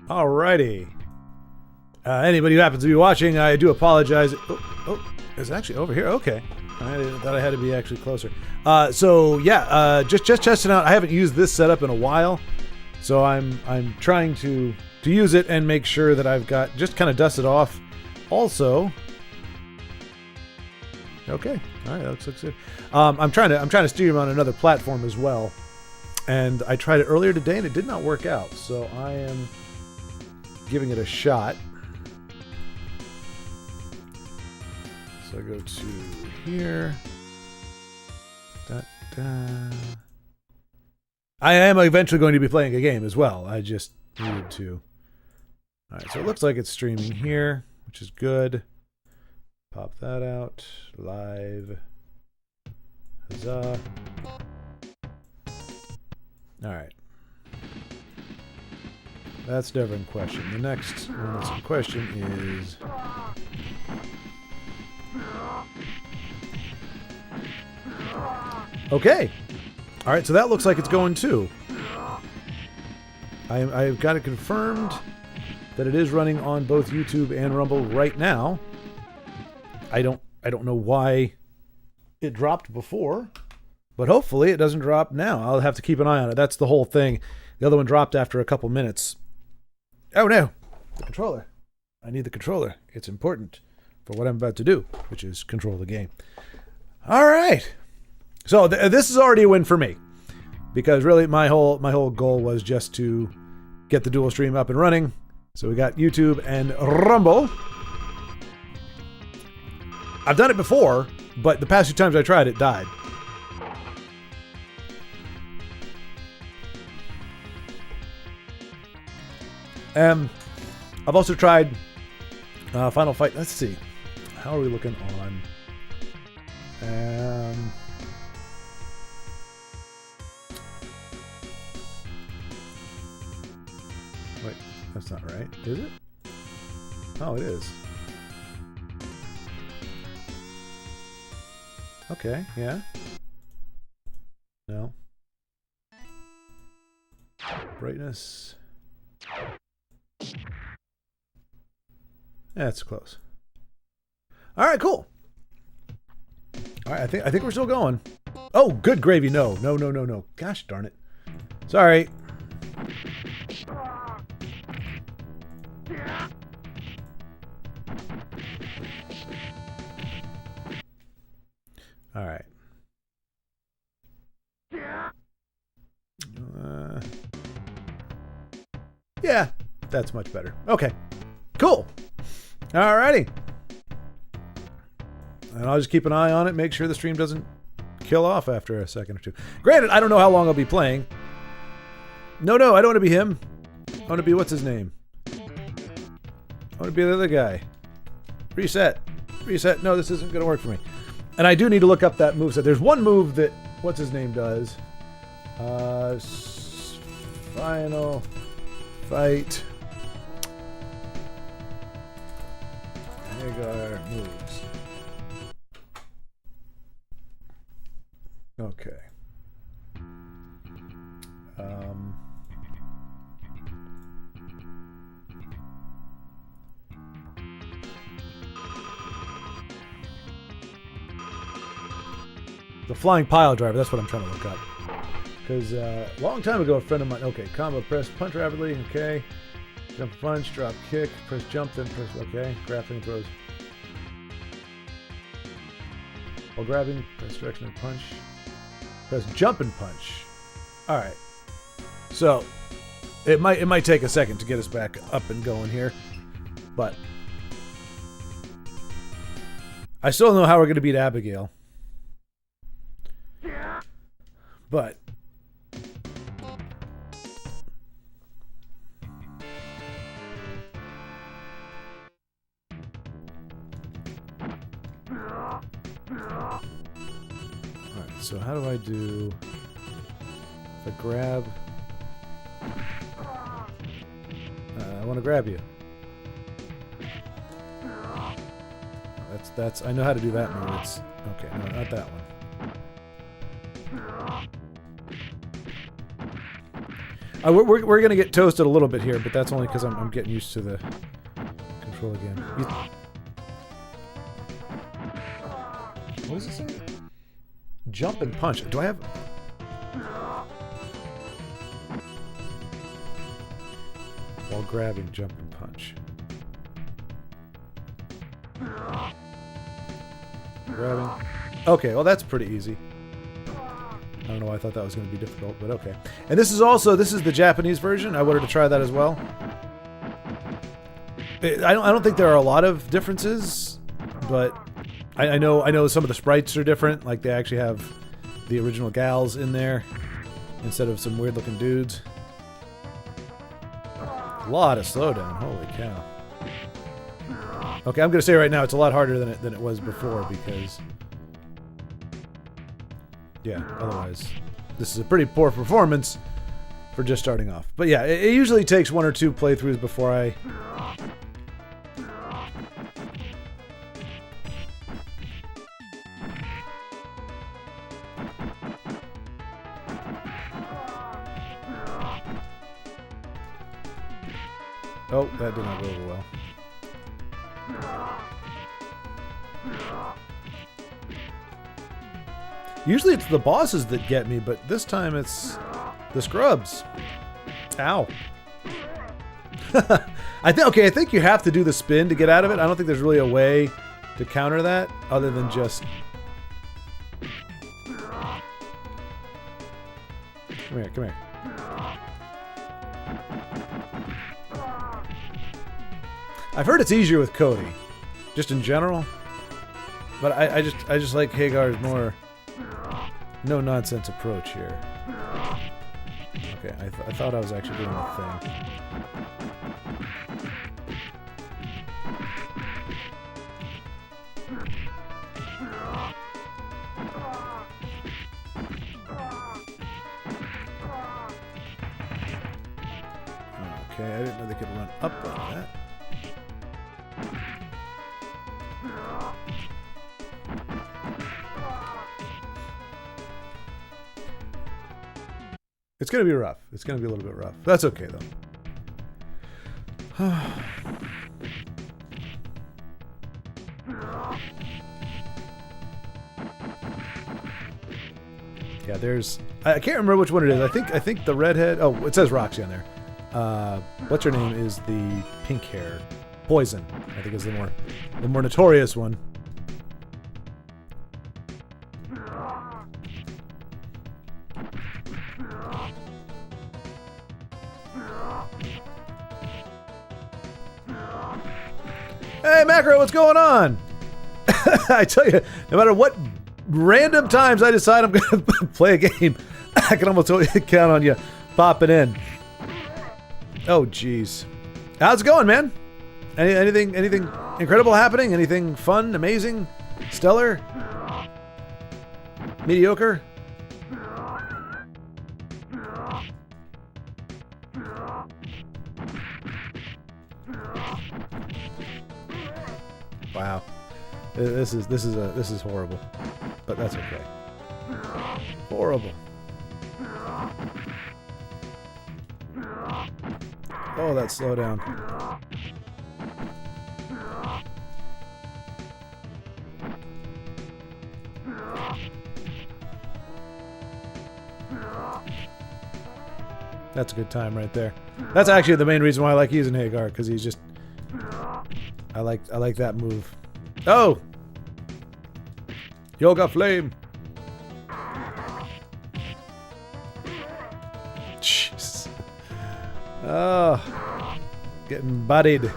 Alrighty. Anybody who happens to be watching, I do apologize. Oh, it's actually over here. Okay. I thought I had to be actually closer. Just testing out. I haven't used this setup in a while, so I'm trying to use it and make sure that I've got just kind of dust it off. Also, okay, all right, that looks good. I'm trying to stream on another platform as well, and I tried it earlier today and it did not work out. So I am giving it a shot. So I go to here. I am eventually going to be playing a game as well. I just needed to. Alright, so it looks like it's streaming here, which is good. Pop that out. Live. Huzzah. Alright. That's never in question. The next one that's in question is... Okay. All right, so that looks like it's going too. I've got it confirmed that it is running on both YouTube and Rumble right now. I don't know why it dropped before, but hopefully it doesn't drop now. I'll have to keep an eye on it. That's the whole thing. The other one dropped after a couple minutes. Oh no, the controller. I need the controller. It's important for what I'm about to do, which is control the game. All right. So this is already a win for me, because really my whole goal was just to get the dual stream up and running. So we got YouTube and Rumble. I've done it before, but the past few times I tried it died. I've also tried Final Fight. Let's see. How are we looking on? Wait, that's not right. Is it? Oh, it is. Okay, yeah. No. Brightness. That's close. All right, cool. All right, I think we're still going. Oh, good gravy. No. Gosh darn it. Sorry. All right. Yeah, that's much better. Okay, cool. All righty. And I'll just keep an eye on it, make sure the stream doesn't kill off after a second or two. Granted, I don't know how long I'll be playing. No, I don't want to be him. I want to be, what's his name? I want to be the other guy. Reset. No, this isn't going to work for me. And I do need to look up that moveset. There's one move that, what's his name does? Final Fight. Hagar moves. Okay. The flying pile driver, that's what I'm trying to look up. Because a long time ago, a friend of mine, okay, combo, press punch rapidly, okay. Jump punch, drop kick, press jump, then press, okay. Grappling throws. While grabbing, press direction and punch. Press jump and punch. Alright. So, it might take a second to get us back up and going here. But I still don't know how we're going to beat Abigail. But alright, so how do I do if I grab I want to grab you. That's I know how to do that move. It's okay, no, not that one. We're going to get toasted a little bit here, but that's only because I'm getting used to the control again. What is this? Jump and punch. Do I have... While grabbing, jump and punch. Grabbing. Okay, well that's pretty easy. I don't know why I thought that was going to be difficult, but okay. And this is the Japanese version. I wanted to try that as well. I don't think there are a lot of differences, but I know some of the sprites are different. Like they actually have the original gals in there instead of some weird looking dudes. A lot of slowdown. Holy cow. Okay, I'm going to say right now it's a lot harder than it was before because... Yeah, otherwise, this is a pretty poor performance for just starting off. But yeah, it usually takes 1 or 2 playthroughs before I... Oh, that did not go over well. Usually it's the bosses that get me, but this time it's the scrubs. Ow. I think you have to do the spin to get out of it. I don't think there's really a way to counter that other than just... Come here. I've heard it's easier with Cody, just in general. But I just like Hagar's more no nonsense approach here. Okay, I thought I was actually doing the thing. Okay, I didn't know they could run up like that. It's going to be rough. It's going to be a little bit rough. That's okay, though. Yeah, there's... I can't remember which one it is. I think the redhead... Oh, it says Roxy on there. What's her name is the pink hair. Poison, I think is the more notorious one. Hey, Macro, what's going on? I tell you, no matter what random times I decide I'm going to play a game, I can almost count on you popping in. Oh, jeez. How's it going, man? Anything incredible happening? Anything fun, amazing, stellar, mediocre? Wow, this is horrible, but that's okay. Horrible. Oh, that slowdown. That's a good time right there. That's actually the main reason why I like using Hagar, because he's just... I like that move. Oh! Yoga Flame! Jeez. Oh. Getting buddied.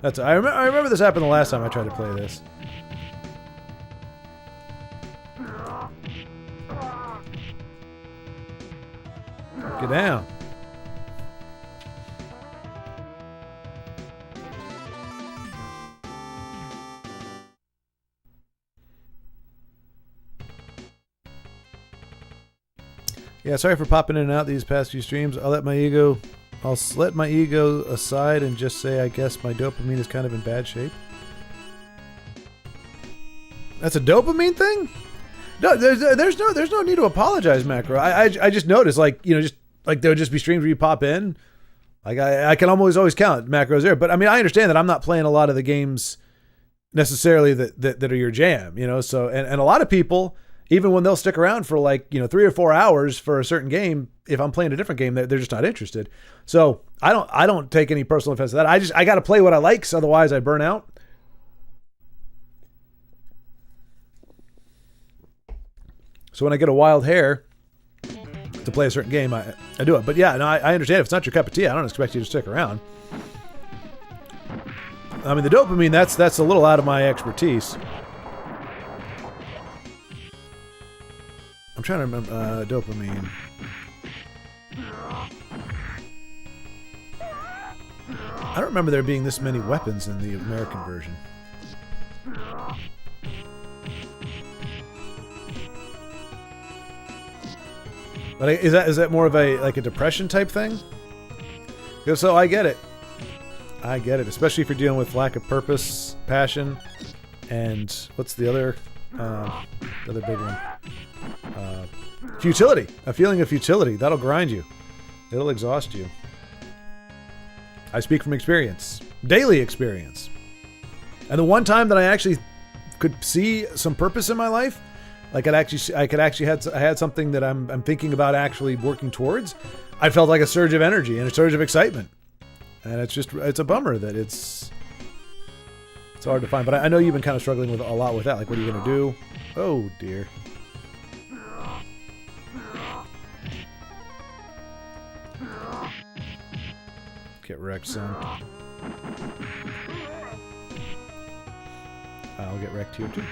I remember this happened the last time I tried to play this. Get down. Yeah, sorry for popping in and out these past few streams. I'll let my ego aside and just say I guess my dopamine is kind of in bad shape. That's a dopamine thing? No, there's no need to apologize, Macro. I just noticed, like, just like there would just be streams where you pop in. Like I can always count macros there, but I mean I understand that I'm not playing a lot of the games necessarily that are your jam, So and a lot of people, even when they'll stick around for like 3 or 4 hours for a certain game, if I'm playing a different game, they're just not interested. So I don't take any personal offense to that. I got to play what I like, so otherwise I burn out. So when I get a wild hair to play a certain game, I do it. But yeah, no, I understand if it's not your cup of tea, I don't expect you to stick around. I mean, the dopamine, that's a little out of my expertise. I'm trying to remember dopamine. I don't remember there being this many weapons in the American version. But is that more of a depression type thing? So I get it. Especially if you're dealing with lack of purpose, passion, and what's the other big one? Futility. A feeling of futility. That'll grind you. It'll exhaust you. I speak from experience. Daily experience. And the one time that I actually could see some purpose in my life, like I had something that I'm thinking about actually working towards, I felt like a surge of energy and a surge of excitement. And it's a bummer that it's hard to find. But I know you've been kind of struggling with a lot with that. Like, what are you going to do? Oh, dear. Get wrecked, son. I'll get wrecked here, too.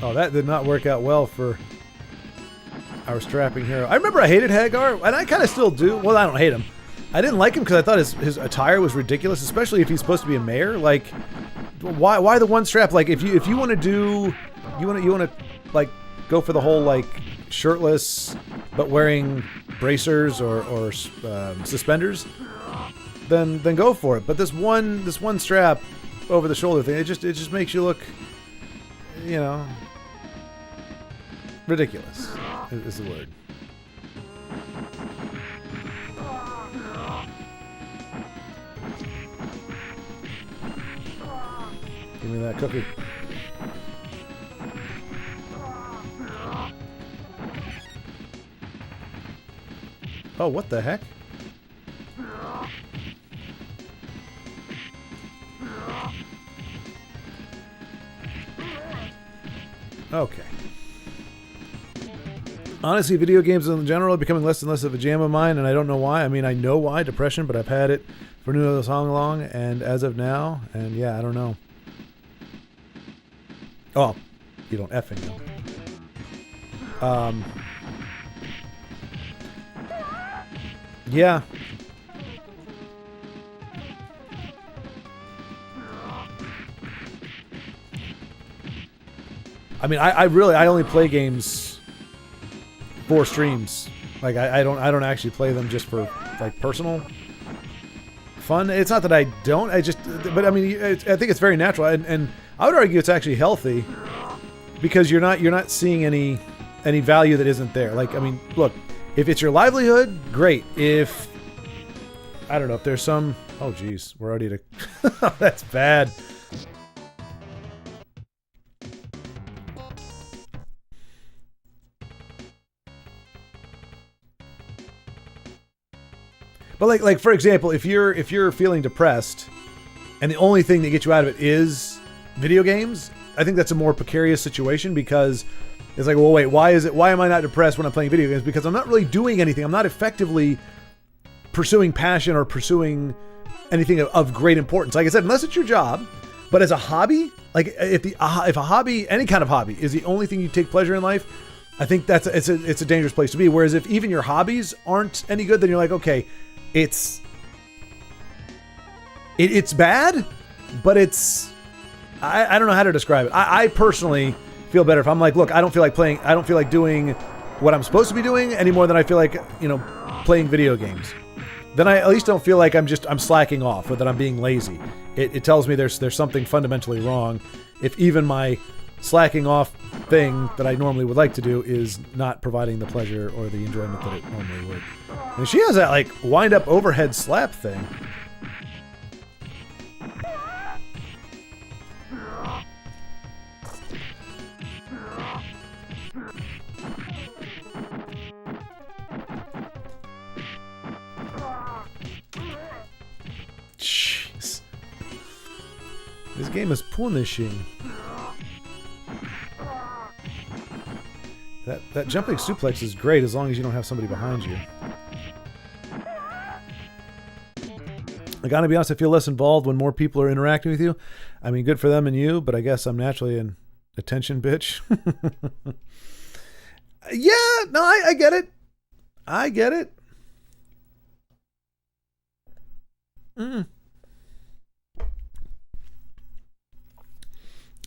Oh, that did not work out well for our strapping hero. I remember I hated Hagar, and I kind of still do. Well, I don't hate him. I didn't like him because I thought his attire was ridiculous, especially if he's supposed to be a mayor. Like, why the one strap? Like, if you want to do, you want to like go for the whole like shirtless but wearing bracers or suspenders, then go for it. But this one strap over the shoulder thing, it just makes you look, ridiculous is the word. Give me that cookie. Oh, what the heck? Okay. Honestly, video games in general are becoming less and less of a jam of mine, and I don't know why. I mean, I know why, depression, but I've had it for who knows how long, and as of now, and yeah, I don't know. Oh, you don't effing know. Yeah. I mean, I only play games for streams. Like I don't actually play them just for like personal fun. It's not that I don't. But I mean, I think it's very natural, and I would argue it's actually healthy because you're not seeing any value that isn't there. Like, I mean, look, if it's your livelihood, great. If I don't know if there's some. Oh, geez, we're already to. That's bad. But like for example, if you're feeling depressed, and the only thing that gets you out of it is video games, I think that's a more precarious situation because it's like, well, wait, why am I not depressed when I'm playing video games? Because I'm not really doing anything. I'm not effectively pursuing passion or pursuing anything of great importance. Like I said, unless it's your job, but as a hobby, like if a hobby, any kind of hobby, is the only thing you take pleasure in life, I think it's a dangerous place to be. Whereas if even your hobbies aren't any good, then you're like, okay. It's bad, but it's I don't know how to describe it. I personally feel better if I'm like, look, I don't feel like playing. I don't feel like doing what I'm supposed to be doing any more than I feel like, playing video games. Then I at least don't feel like I'm slacking off or that I'm being lazy. It tells me there's something fundamentally wrong if even my slacking off thing that I normally would like to do is not providing the pleasure or the enjoyment that it normally would. And she has that like wind up overhead slap thing. Jeez. This game is punishing. That jumping suplex is great as long as you don't have somebody behind you. I gotta be honest, I feel less involved when more people are interacting with you. I mean, good for them and you, but I guess I'm naturally an attention bitch. Yeah, no, I get it. I get it.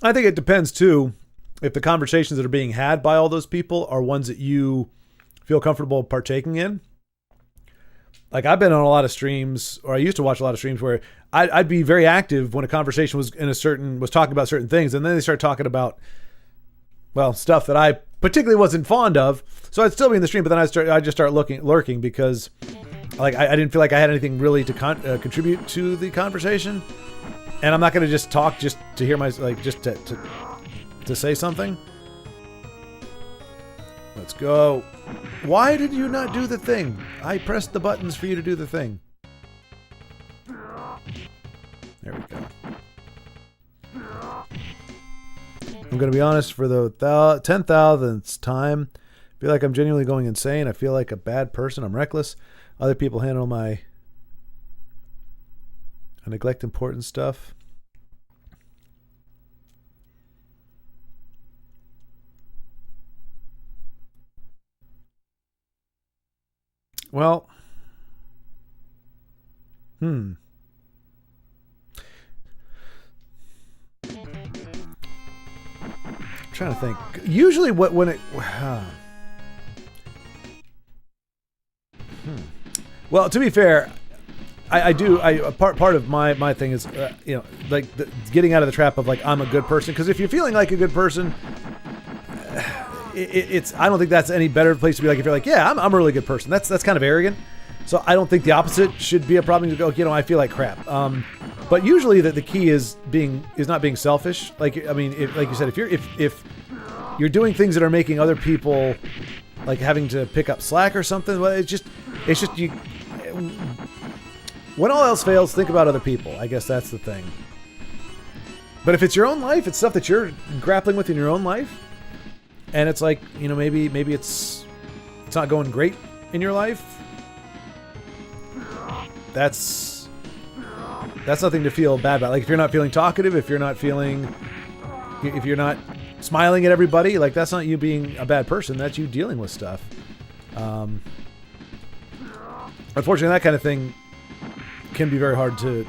I think it depends too. If the conversations that are being had by all those people are ones that you feel comfortable partaking in. Like I've been on a lot of streams, or I used to watch a lot of streams where I'd be very active when a conversation was talking about certain things, and then they start talking about, well, stuff that I particularly wasn't fond of. So I'd still be in the stream, but then I'd just start lurking because, like, I didn't feel like I had anything really to contribute to the conversation, and I'm not going to just talk just to hear just to say something. Let's go. Why did you not do the thing? I pressed the buttons for you to do the thing. There we go. I'm going to be honest, for the 10,000th time, I feel like I'm genuinely going insane. I feel like a bad person. I'm reckless. Other people handle I neglect important stuff. Well, I'm trying to think. Usually when it... Well, to be fair, I do. Part of my thing is, like getting out of the trap of like, I'm a good person. Because if you're feeling like a good person... It's I don't think that's any better place to be like if you're like, yeah, I'm a really good person. That's kind of arrogant. So I don't think the opposite should be a problem to go, I feel like crap. But usually the key is not being selfish. Like, I mean, like you said, if you're doing things that are making other people like having to pick up slack or something, well, it's just you. When all else fails, think about other people. I guess that's the thing. But if it's your own life, it's stuff that you're grappling with in your own life. And it's like, maybe it's not going great in your life. That's nothing to feel bad about. Like if you're not feeling talkative, if you're not smiling at everybody, like that's not you being a bad person. That's you dealing with stuff. Unfortunately, that kind of thing can be very hard to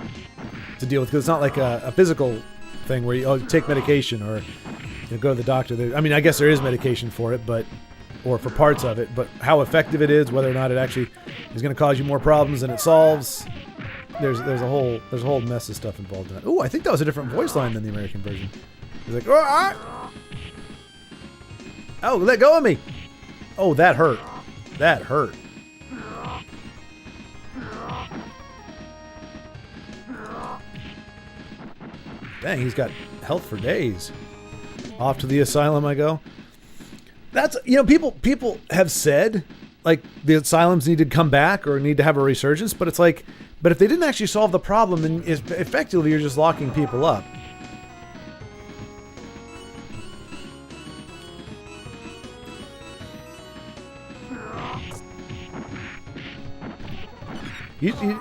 deal with because it's not like a physical thing where you take medication or go to the doctor. I mean, I guess there is medication for it, or for parts of it, but how effective it is, whether or not it actually is going to cause you more problems than it solves, there's a whole mess of stuff involved in that. Oh, I think that was a different voice line than the American version. He's like, oh, let go of me. Oh, that hurt. That hurt. Dang, he's got health for days. Off to the asylum I go. That's, people have said like the asylums need to come back or need to have a resurgence, but it's like, but if they didn't actually solve the problem, then effectively you're just locking people up.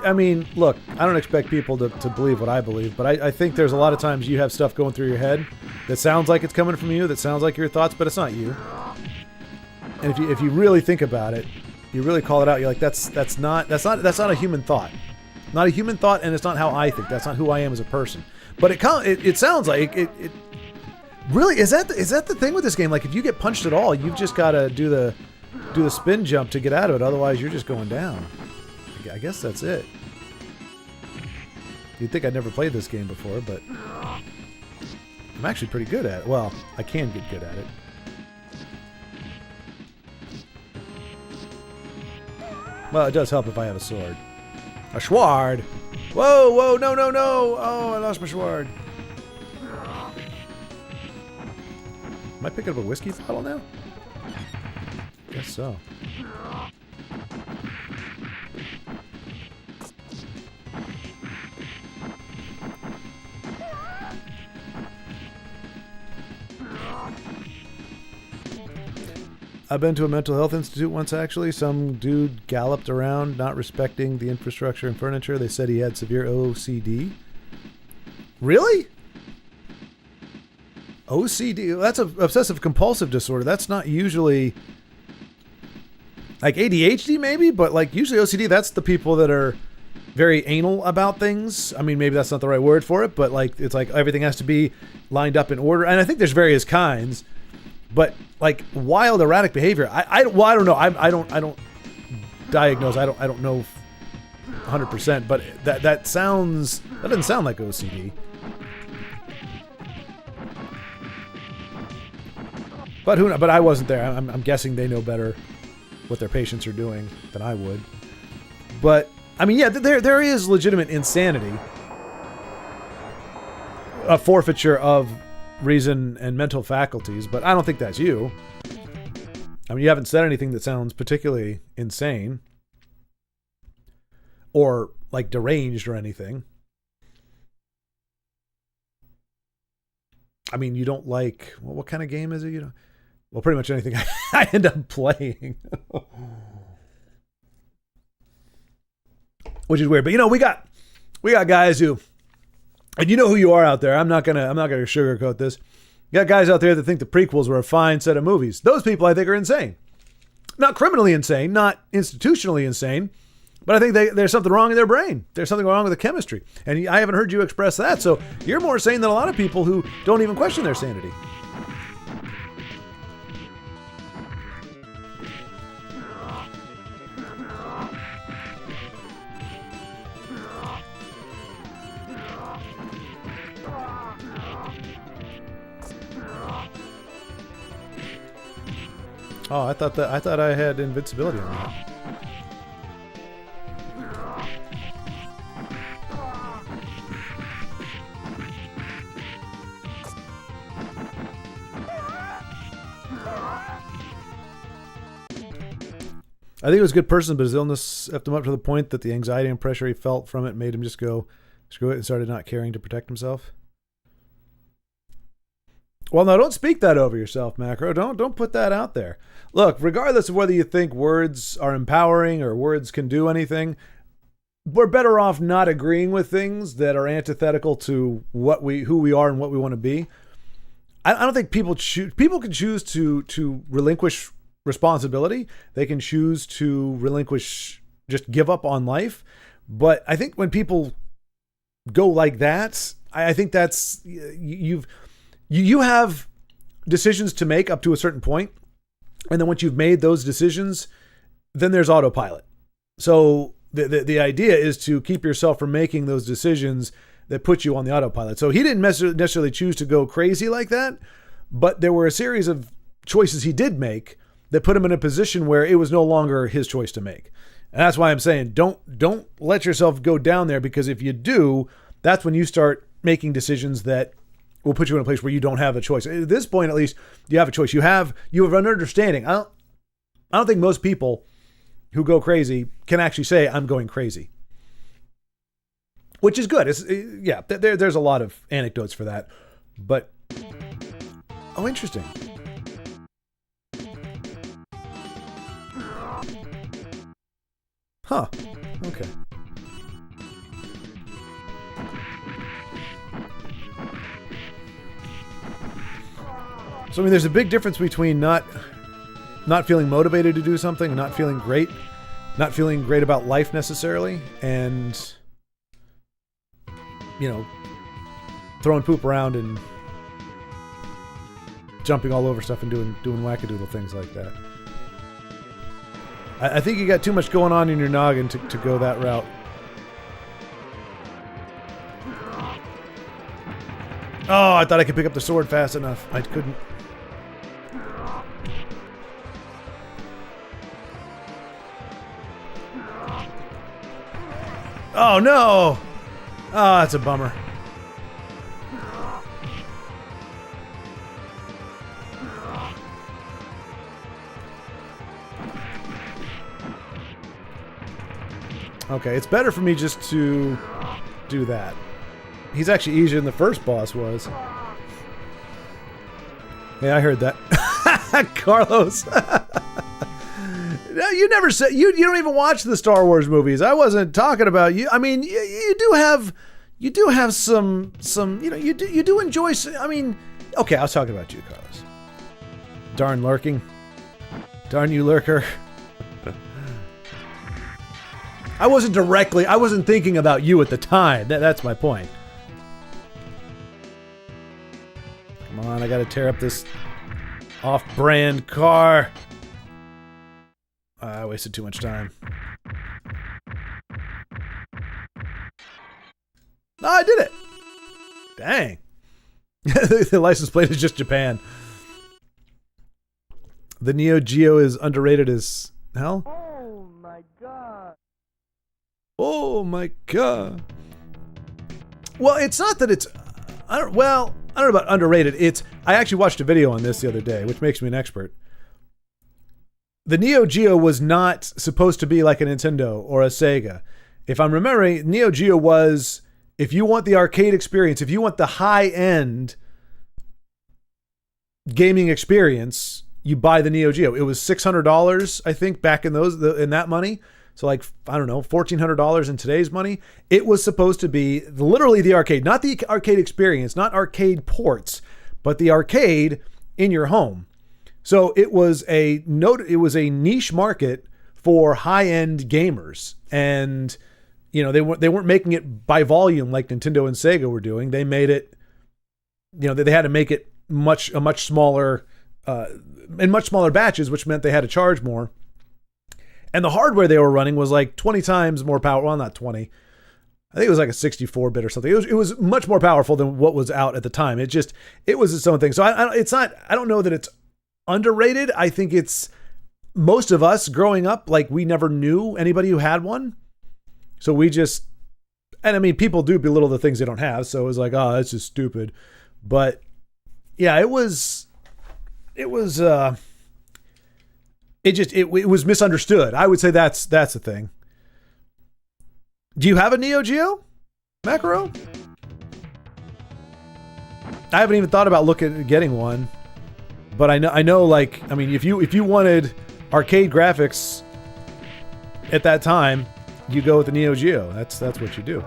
I mean, look, I don't expect people to believe what I believe, but I think there's a lot of times you have stuff going through your head that sounds like it's coming from you, that sounds like your thoughts, but it's not you. And if you really think about it, you really call it out. You're like, that's not a human thought, not a human thought, and it's not how I think. That's not who I am as a person. But it sounds like it. Really? Is that the thing with this game? Like, if you get punched at all, you've just got to do the spin jump to get out of it. Otherwise, you're just going down. I guess that's it. You'd think I'd never played this game before, but I'm actually pretty good at it. Well, I can get good at it. Well, it does help if I have a sword. A sword! Whoa, whoa, no, no, no! Oh, I lost my sword. Am I picking up a whiskey bottle now? Guess so. I've been to a mental health institute once, actually. Some dude galloped around, not respecting the infrastructure and furniture. They said he had severe OCD. Really? OCD? That's an obsessive compulsive disorder. That's not usually... like ADHD, maybe? But like usually OCD, that's the people that are very anal about things. I mean, maybe that's not the right word for it, but like it's like everything has to be lined up in order. And I think there's various kinds. But like wild erratic behavior, I don't know. I don't diagnose. I don't know 100%. But that doesn't sound like OCD. But who knows? But I wasn't there. I'm guessing they know better what their patients are doing than I would. But I mean, yeah, there is legitimate insanity, a forfeiture of reason and mental faculties, but I don't think that's you. I mean, you haven't said anything that sounds particularly insane or like deranged or anything. I mean, you don't like, well, what kind of game is it? You know, well, pretty much anything I end up playing, which is weird. But you know, we got guys who. And you know who you are out there. I'm not gonna sugarcoat this. You got guys out there that think the prequels were a fine set of movies. Those people, I think, are insane. Not criminally insane, not institutionally insane, but I think there's something wrong in their brain. There's something wrong with the chemistry. And I haven't heard you express that. So you're more sane than a lot of people who don't even question their sanity. Oh, I thought I had invincibility on that. I think it was a good person, but his illness effed him up to the point that the anxiety and pressure he felt from it made him just go, screw it, and started not caring to protect himself. Well, no, don't speak that over yourself, Macro. Don't put that out there. Look, regardless of whether you think words are empowering or words can do anything, we're better off not agreeing with things that are antithetical to who we are and what we want to be. I don't think people can choose to relinquish responsibility. They can choose to just give up on life. But I think when people go like that, I think that's you have decisions to make up to a certain point. And then once you've made those decisions, then there's autopilot. So the idea is to keep yourself from making those decisions that put you on the autopilot. So he didn't necessarily choose to go crazy like that, but there were a series of choices he did make that put him in a position where it was no longer his choice to make. And that's why I'm saying don't let yourself go down there, because if you do, that's when you start making decisions that will put you in a place where you don't have a choice. At this point, at least, you have a choice. You have an understanding. I don't think most people who go crazy can actually say, I'm going crazy. Which is good. There's a lot of anecdotes for that. But, oh, interesting. Huh. Okay. So, I mean, there's a big difference between not feeling motivated to do something, not feeling great about life necessarily, and, you know, throwing poop around and jumping all over stuff and doing wackadoodle things like that. I think you got too much going on in your noggin to go that route. Oh, I thought I could pick up the sword fast enough. I couldn't. Oh, no! Oh, that's a bummer. Okay, it's better for me just to do that. He's actually easier than the first boss was. Yeah, I heard that. Carlos. You never said you don't even watch the Star Wars movies. I wasn't talking about you. I mean, you do have some you do enjoy. I mean, okay, I was talking about you, Carlos. Darn lurking. Darn you, lurker. I wasn't thinking about you at the time. That's my point. Come on, I gotta tear up this off-brand car. I wasted too much time. No, I did it! Dang. The license plate is just Japan. The Neo Geo is underrated as hell? Oh my god. Oh my god. Well, it's not that it's... I don't know about underrated. I actually watched a video on this the other day, which makes me an expert. The Neo Geo was not supposed to be like a Nintendo or a Sega. If I'm remembering, Neo Geo was, if you want the arcade experience, if you want the high-end gaming experience, you buy the Neo Geo. It was $600, I think, back in that money. So like, I don't know, $1,400 in today's money. It was supposed to be literally the arcade, not the arcade experience, not arcade ports, but the arcade in your home. So it was a niche market for high-end gamers. And, you know, they weren't making it by volume like Nintendo and Sega were doing. They made it, you know, they had to make it much smaller, in much smaller batches, which meant they had to charge more. And the hardware they were running was like 20 times more powerful. Well, not 20. I think it was like a 64-bit or something. It was much more powerful than what was out at the time. It was its own thing. So I don't know that it's underrated. I think it's, most of us growing up, like, we never knew anybody who had one. So we just, and I mean, people do belittle the things they don't have. So it was like, oh, that's just stupid. But yeah, it was misunderstood. I would say that's the thing. Do you have a Neo Geo, Macro? I haven't even thought about getting one, but I know. Like, I mean, if you wanted arcade graphics at that time, you go with the Neo Geo. That's what you do.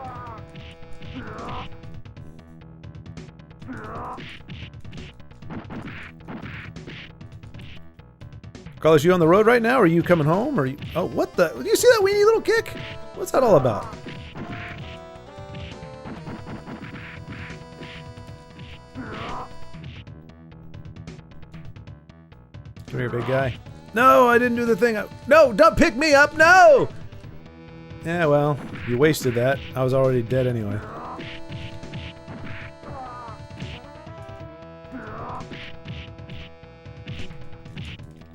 Carlos, you on the road right now? Or are you coming home? Or oh, what the? Do you see that weenie little kick? What's that all about? Come here, big guy. No, I didn't do the thing. No, don't pick me up. No. Yeah, well, you wasted that. I was already dead anyway.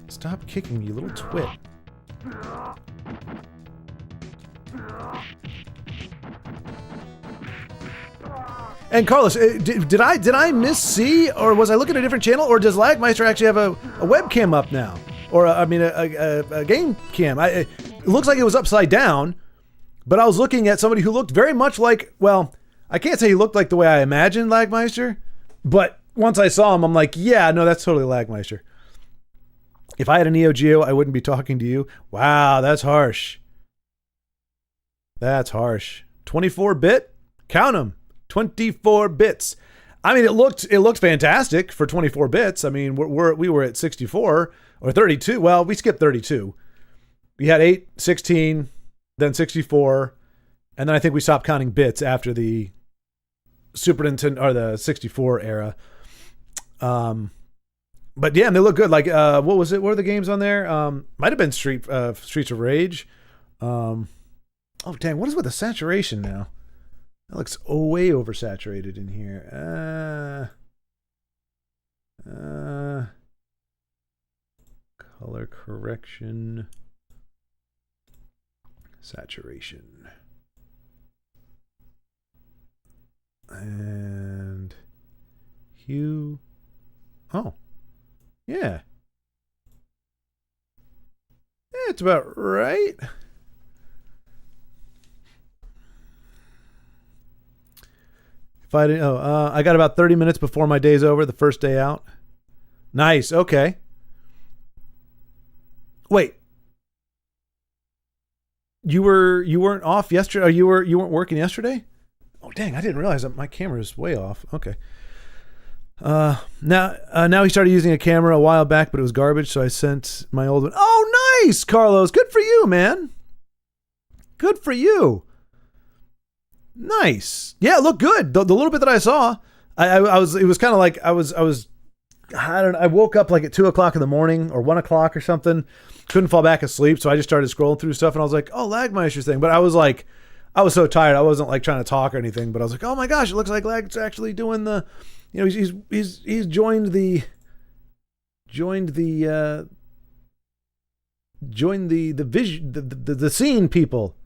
Stop kicking me, you little twit. And Carlos, did I miss-see, or was I looking at a different channel, or does Lagmeister actually have a webcam up now? Or, a game cam? It looks like it was upside down, but I was looking at somebody who looked very much like, well, I can't say he looked like the way I imagined Lagmeister, but once I saw him, I'm like, yeah, no, that's totally Lagmeister. If I had a Neo Geo, I wouldn't be talking to you. Wow, that's harsh. That's harsh. 24-bit? Count them. 24 bits. I mean, it looked fantastic for 24 bits. I mean, we were at 64 or 32. Well, we skipped 32. We had 8, 16, then 64, and then I think we stopped counting bits after the Super Nintendo or the 64 era. But yeah, and they look good. Like, what was it? What are the games on there? Might have been Streets of Rage. Oh dang, what is with the saturation now? That looks way oversaturated in here. Color correction. Saturation. And hue. Oh. Yeah. It's about right. If I didn't, I got about 30 minutes before my day's over, the first day out. Nice. Okay. Wait. You weren't off yesterday? Or you weren't working yesterday? Oh dang, I didn't realize that my camera is way off. Okay. Now he started using a camera a while back, but it was garbage, so I sent my old one. Oh, nice, Carlos. Good for you, man. Good for you. Nice. Yeah, it looked good. The little bit that I saw, I was. It was kind of like I woke up like at 2:00 in the morning or 1:00 or something. Couldn't fall back asleep, so I just started scrolling through stuff, and I was like, "Oh, Lagmeister's thing." But I was so tired. I wasn't like trying to talk or anything, but I was like, "Oh my gosh, it looks like Lag's actually doing the." You know, he's joined the vision, the scene people.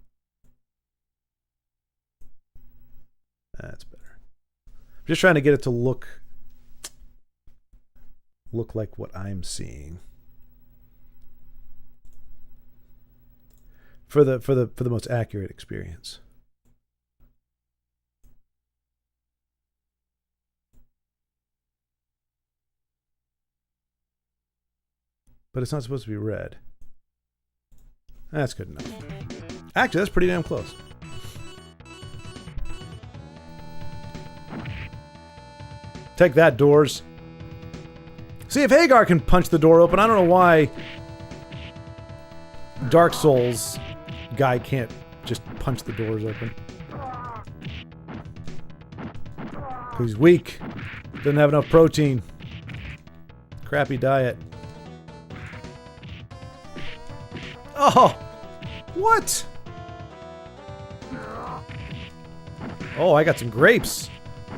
That's better. I'm just trying to get it to look like what I'm seeing for the most accurate experience. But it's not supposed to be red. That's good enough. Actually, that's pretty damn close. Take that, doors. See, if Hagar can punch the door open, I don't know why Dark Souls guy can't just punch the doors open. He's weak. Doesn't have enough protein. Crappy diet. Oh! What? Oh, I got some grapes.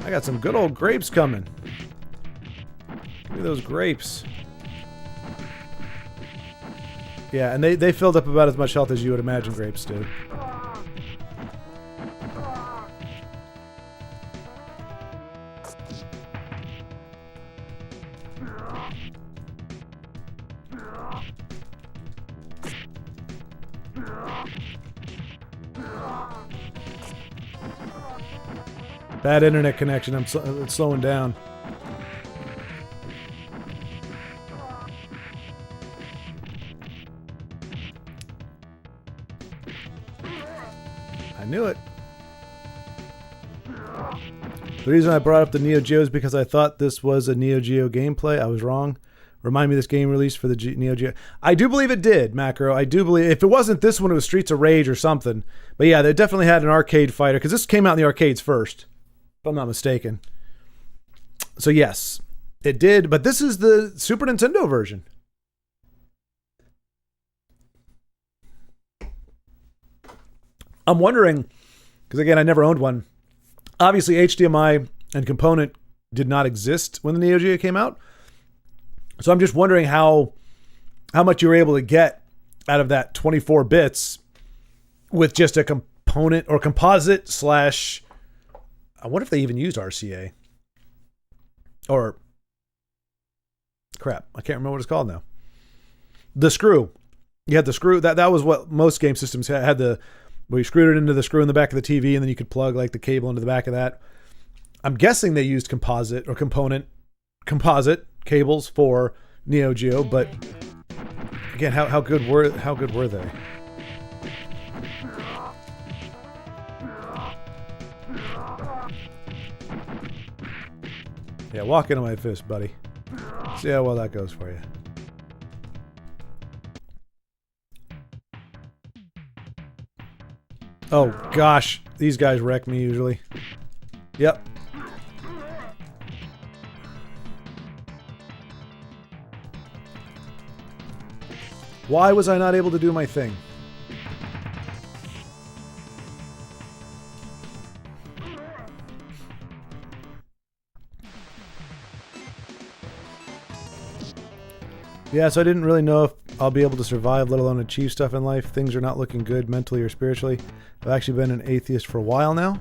I got some good old grapes coming. Look at those grapes. Yeah, and they filled up about as much health as you would imagine grapes do. Bad internet connection. It's slowing down. I knew it. The reason I brought up the Neo Geo is because I thought this was a Neo Geo gameplay. I was wrong. Remind me this game released for the Neo Geo. I do believe it did, Macro. I do believe. If it wasn't this one, it was Streets of Rage or something. But yeah, they definitely had an arcade fighter because this came out in the arcades first, if I'm not mistaken. So yes, it did. But this is the Super Nintendo version. I'm wondering, because again, I never owned one. Obviously, HDMI and component did not exist when the Neo Geo came out. So I'm just wondering how much you were able to get out of that 24 bits with just a component or composite slash. I wonder if they even used RCA. Or crap, I can't remember what it's called now. The screw. You had the screw. That was what most game systems had. Where you screwed it into the screw in the back of the TV, and then you could plug like the cable into the back of that. I'm guessing they used composite or composite cables for Neo Geo, but again, how good were they? Yeah, walk into my fist, buddy. See how well that goes for you. Oh gosh, these guys wreck me usually. Yep. Why was I not able to do my thing? Yeah, so I didn't really know if I'll be able to survive, let alone achieve stuff in life. Things are not looking good mentally or spiritually. I've actually been an atheist for a while now.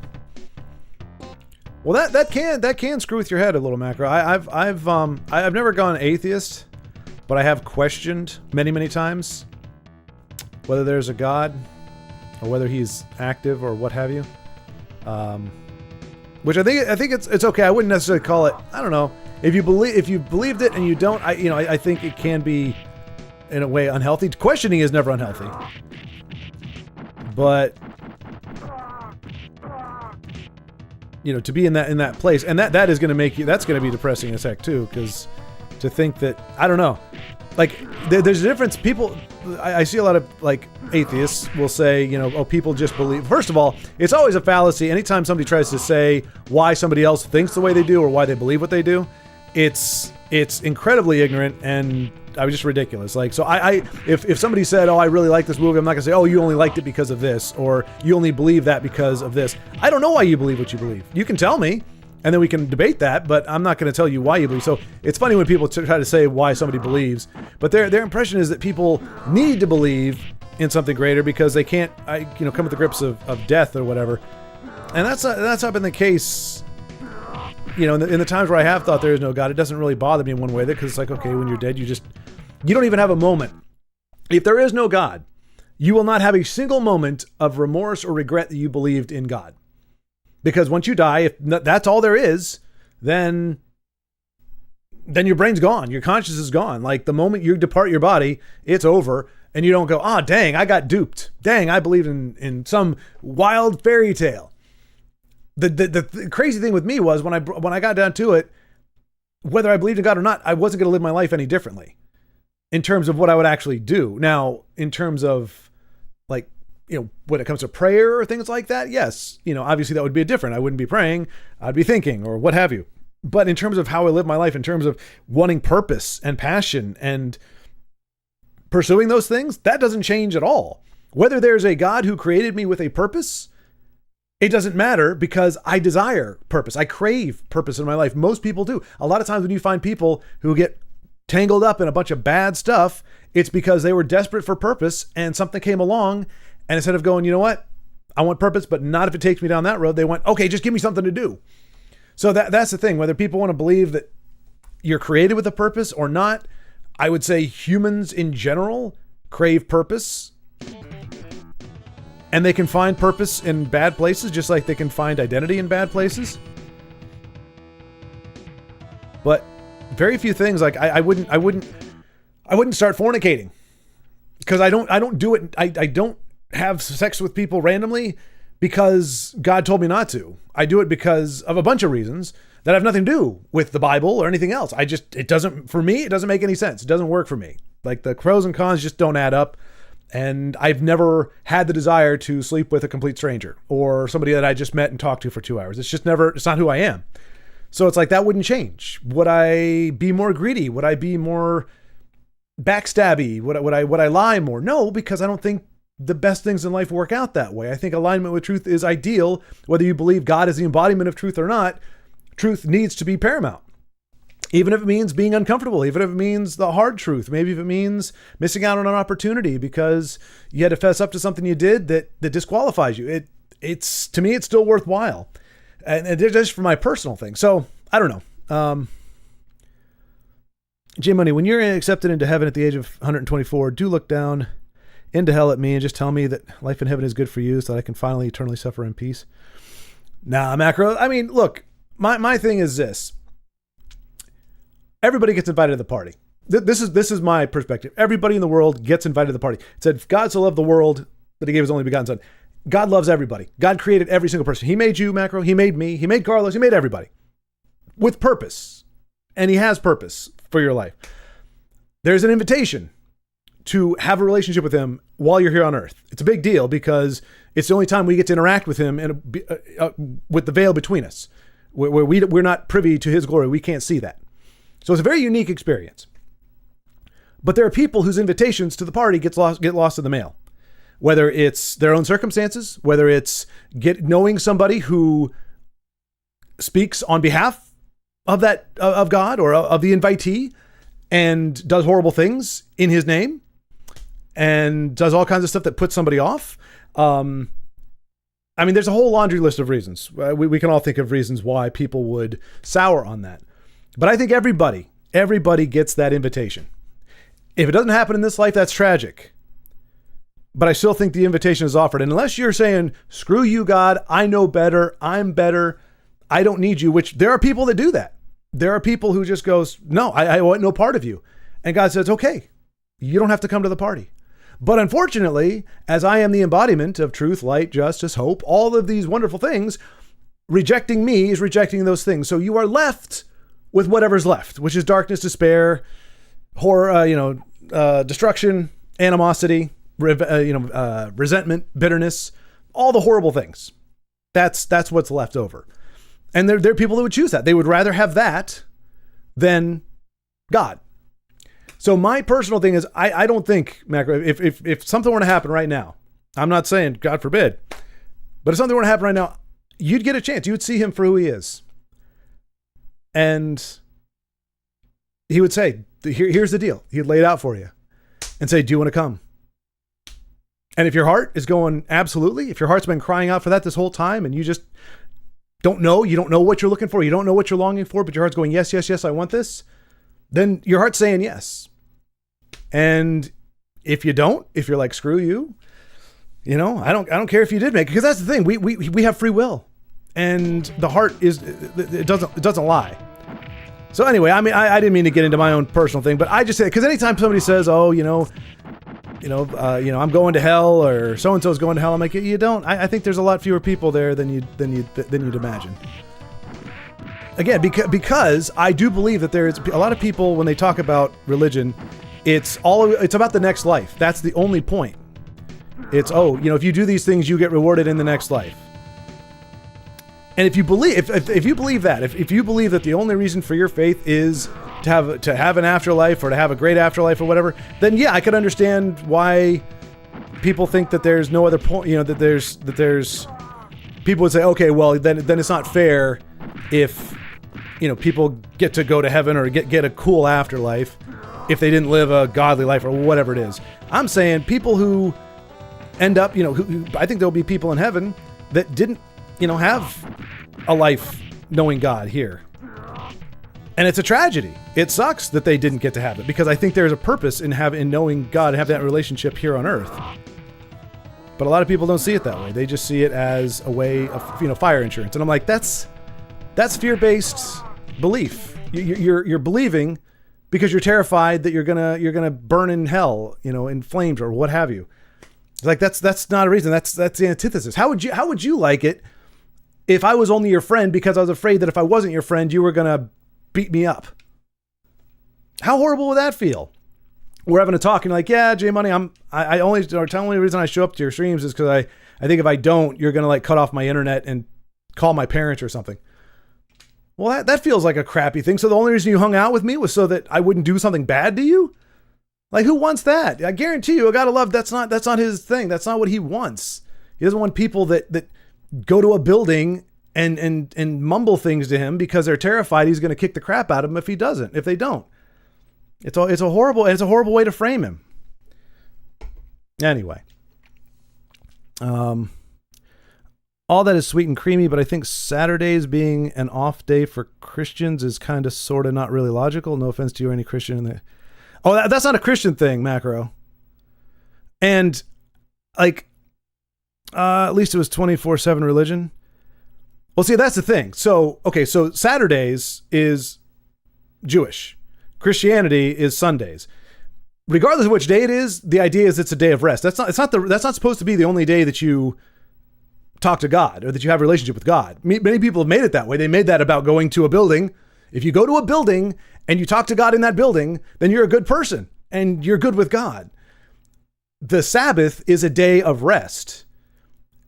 Well, that can screw with your head a little, Macro. I've never gone atheist, but I have questioned many times whether there's a God or whether he's active or what have you. Which I think it's okay. I wouldn't necessarily call it. I don't know. If you believed it and you don't, I think it can be in a way unhealthy. Questioning is never unhealthy, but to be in that place, and that is going to make you. That's going to be depressing as heck too, because to think that I don't know, like there's a difference. People, I see a lot of like atheists will say, people just believe. First of all, it's always a fallacy. Anytime somebody tries to say why somebody else thinks the way they do or why they believe what they do, it's incredibly ignorant and just ridiculous. Like, so if somebody said, oh, I really like this movie, I'm not gonna say, oh, you only liked it because of this, or you only believe that because of this. I don't know why you believe what you believe. You can tell me, and then we can debate that, but I'm not gonna tell you why you believe. So it's funny when people try to say why somebody believes, but their impression is that people need to believe in something greater because they can't, come to the grips of death or whatever. And that's not been the case. In the times where I have thought there is no God, it doesn't really bother me in one way, because it's like, okay, when you're dead, you don't even have a moment. If there is no God, you will not have a single moment of remorse or regret that you believed in God. Because once you die, if that's all there is, then your brain's gone. Your conscience is gone. Like the moment you depart your body, it's over. And you don't go, oh, dang, I got duped. Dang, I believed in some wild fairy tale. The crazy thing with me was when I got down to it, whether I believed in God or not, I wasn't going to live my life any differently in terms of what I would actually do. Now, in terms of like, when it comes to prayer or things like that, yes, obviously that would be different. I wouldn't be praying, I'd be thinking or what have you. But in terms of how I live my life, in terms of wanting purpose and passion and pursuing those things, that doesn't change at all. Whether there's a God who created me with a purpose, it doesn't matter, because I desire purpose. I crave purpose in my life. Most people do. A lot of times when you find people who get tangled up in a bunch of bad stuff, it's because they were desperate for purpose and something came along, and instead of going, you know what, I want purpose, but not if it takes me down that road, they went, okay, just give me something to do. So that's the thing. Whether people want to believe that you're created with a purpose or not, I would say humans in general crave purpose. And they can find purpose in bad places, just like they can find identity in bad places. But very few things, like I wouldn't start fornicating, because I don't do it. I don't have sex with people randomly because God told me not to. I do it because of a bunch of reasons that have nothing to do with the Bible or anything else. It doesn't make any sense. It doesn't work for me. Like the pros and cons just don't add up. And I've never had the desire to sleep with a complete stranger or somebody that I just met and talked to for 2 hours. It's not who I am. So it's like, that wouldn't change. Would I be more greedy? Would I be more backstabby? Would I lie more? No, because I don't think the best things in life work out that way. I think alignment with truth is ideal. Whether you believe God is the embodiment of truth or not, truth needs to be paramount. Even if it means being uncomfortable, even if it means the hard truth, maybe if it means missing out on an opportunity because you had to fess up to something you did that disqualifies you. It's to me, it's still worthwhile. And it's just for my personal thing. So I don't know. J Money, when you're accepted into heaven at the age of 124, do look down into hell at me and just tell me that life in heaven is good for you so that I can finally eternally suffer in peace. Nah, Macro. I mean, look, my thing is this. Everybody gets invited to the party. This is my perspective. Everybody in the world gets invited to the party. It said, God so loved the world that he gave his only begotten son. God loves everybody. God created every single person. He made you, Macro. He made me. He made Carlos. He made everybody with purpose. And he has purpose for your life. There's an invitation to have a relationship with him while you're here on earth. It's a big deal because it's the only time we get to interact with him and with the veil between us, where we're not privy to his glory. We can't see that. So it's a very unique experience. But there are people whose invitations to the party get lost in the mail. Whether it's their own circumstances, whether it's knowing somebody who speaks on behalf of of God or of the invitee and does horrible things in his name and does all kinds of stuff that puts somebody off. I mean, there's a whole laundry list of reasons. We can all think of reasons why people would sour on that. But I think everybody gets that invitation. If it doesn't happen in this life, that's tragic. But I still think the invitation is offered. And unless you're saying, screw you, God, I know better, I'm better, I don't need you, which there are people that do that. There are people who just goes, no, I want no part of you. And God says, okay, you don't have to come to the party. But unfortunately, as I am the embodiment of truth, light, justice, hope, all of these wonderful things, rejecting me is rejecting those things. So you are left with whatever's left, which is darkness, despair, horror, destruction, animosity, resentment, bitterness, all the horrible things. That's what's left over. And there are people who would choose that. They would rather have that than God. So my personal thing is, I don't think, Macro, if something were to happen right now, I'm not saying God forbid, but if something were to happen right now, you'd get a chance. You would see him for who he is. And he would say, here's the deal. He'd lay it out for you and say, do you want to come? And if your heart is going, absolutely, if your heart's been crying out for that this whole time and you just you don't know what you're looking for, you don't know what you're longing for, but your heart's going, yes, yes, yes, I want this, then your heart's saying yes. And if you don't, if you're like, screw you, I don't care if you did make it, because that's the thing. We have free will, and the heart it doesn't lie. So anyway, I mean, I didn't mean to get into my own personal thing, but I just say, because anytime somebody says, oh, I'm going to hell, or so-and-so's going to hell, I'm like, you don't. I think there's a lot fewer people there than you'd imagine. Again, because I do believe that there's a lot of people, when they talk about religion, it's about the next life. That's the only point. It's, if you do these things, you get rewarded in the next life. And if you believe, if you believe that, if you believe that the only reason for your faith is to have an afterlife, or to have a great afterlife, or whatever, then yeah, I could understand why people think that there's no other point. That there's people would say, okay, well then it's not fair if people get to go to heaven or get a cool afterlife if they didn't live a godly life or whatever it is. I'm saying people who end up, who I think there'll be people in heaven that didn't, have a life knowing God here. And it's a tragedy. It sucks that they didn't get to have it, because I think there's a purpose in knowing God and have that relationship here on earth. But a lot of people don't see it that way. They just see it as a way of, fire insurance. And I'm like, that's fear-based belief. You're believing because you're terrified that you're gonna burn in hell, in flames or what have you. It's like that's not a reason. That's the antithesis. How would you like it if I was only your friend because I was afraid that if I wasn't your friend, you were gonna beat me up? How horrible would that feel? We're having a talk and you're like, yeah, J Money, the only reason I show up to your streams is because I think if I don't, you're gonna cut off my internet and call my parents or something. Well, that feels like a crappy thing. So the only reason you hung out with me was so that I wouldn't do something bad to you? Like, who wants that? I guarantee you, a God of love, that's not his thing. That's not what he wants. He doesn't want people that go to a building and mumble things to him because they're terrified he's going to kick the crap out of them if they don't. It's a horrible way to frame him. Anyway. All that is sweet and creamy, but I think Saturdays being an off day for Christians is kind of sort of not really logical. No offense to you or any Christian in there. Oh, that's not a Christian thing, Macro. And at least it was 24/7 religion. Well, see, that's the thing. So Saturdays is Jewish. Christianity is Sundays. Regardless of which day it is, the idea is it's a day of rest. That's not supposed to be the only day that you talk to God or that you have a relationship with God. Many people have made it that way. They made that about going to a building. If you go to a building and you talk to God in that building, then you're a good person and you're good with God. The Sabbath is a day of rest.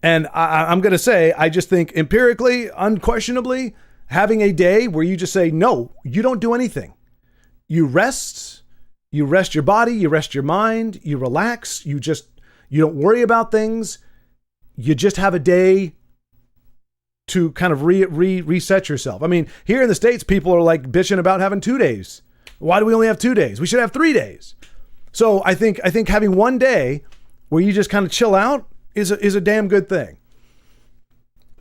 And I'm going to say, I just think empirically, unquestionably, having a day where you just say, no, you don't do anything. You rest, You rest your body, you rest your mind, you relax, you don't worry about things. You just have a day to kind of reset yourself. I mean, here in the States, people are like bitching about having 2 days. Why do we only have 2 days? We should have 3 days. So I think having one day where you just kind of chill out is a damn good thing.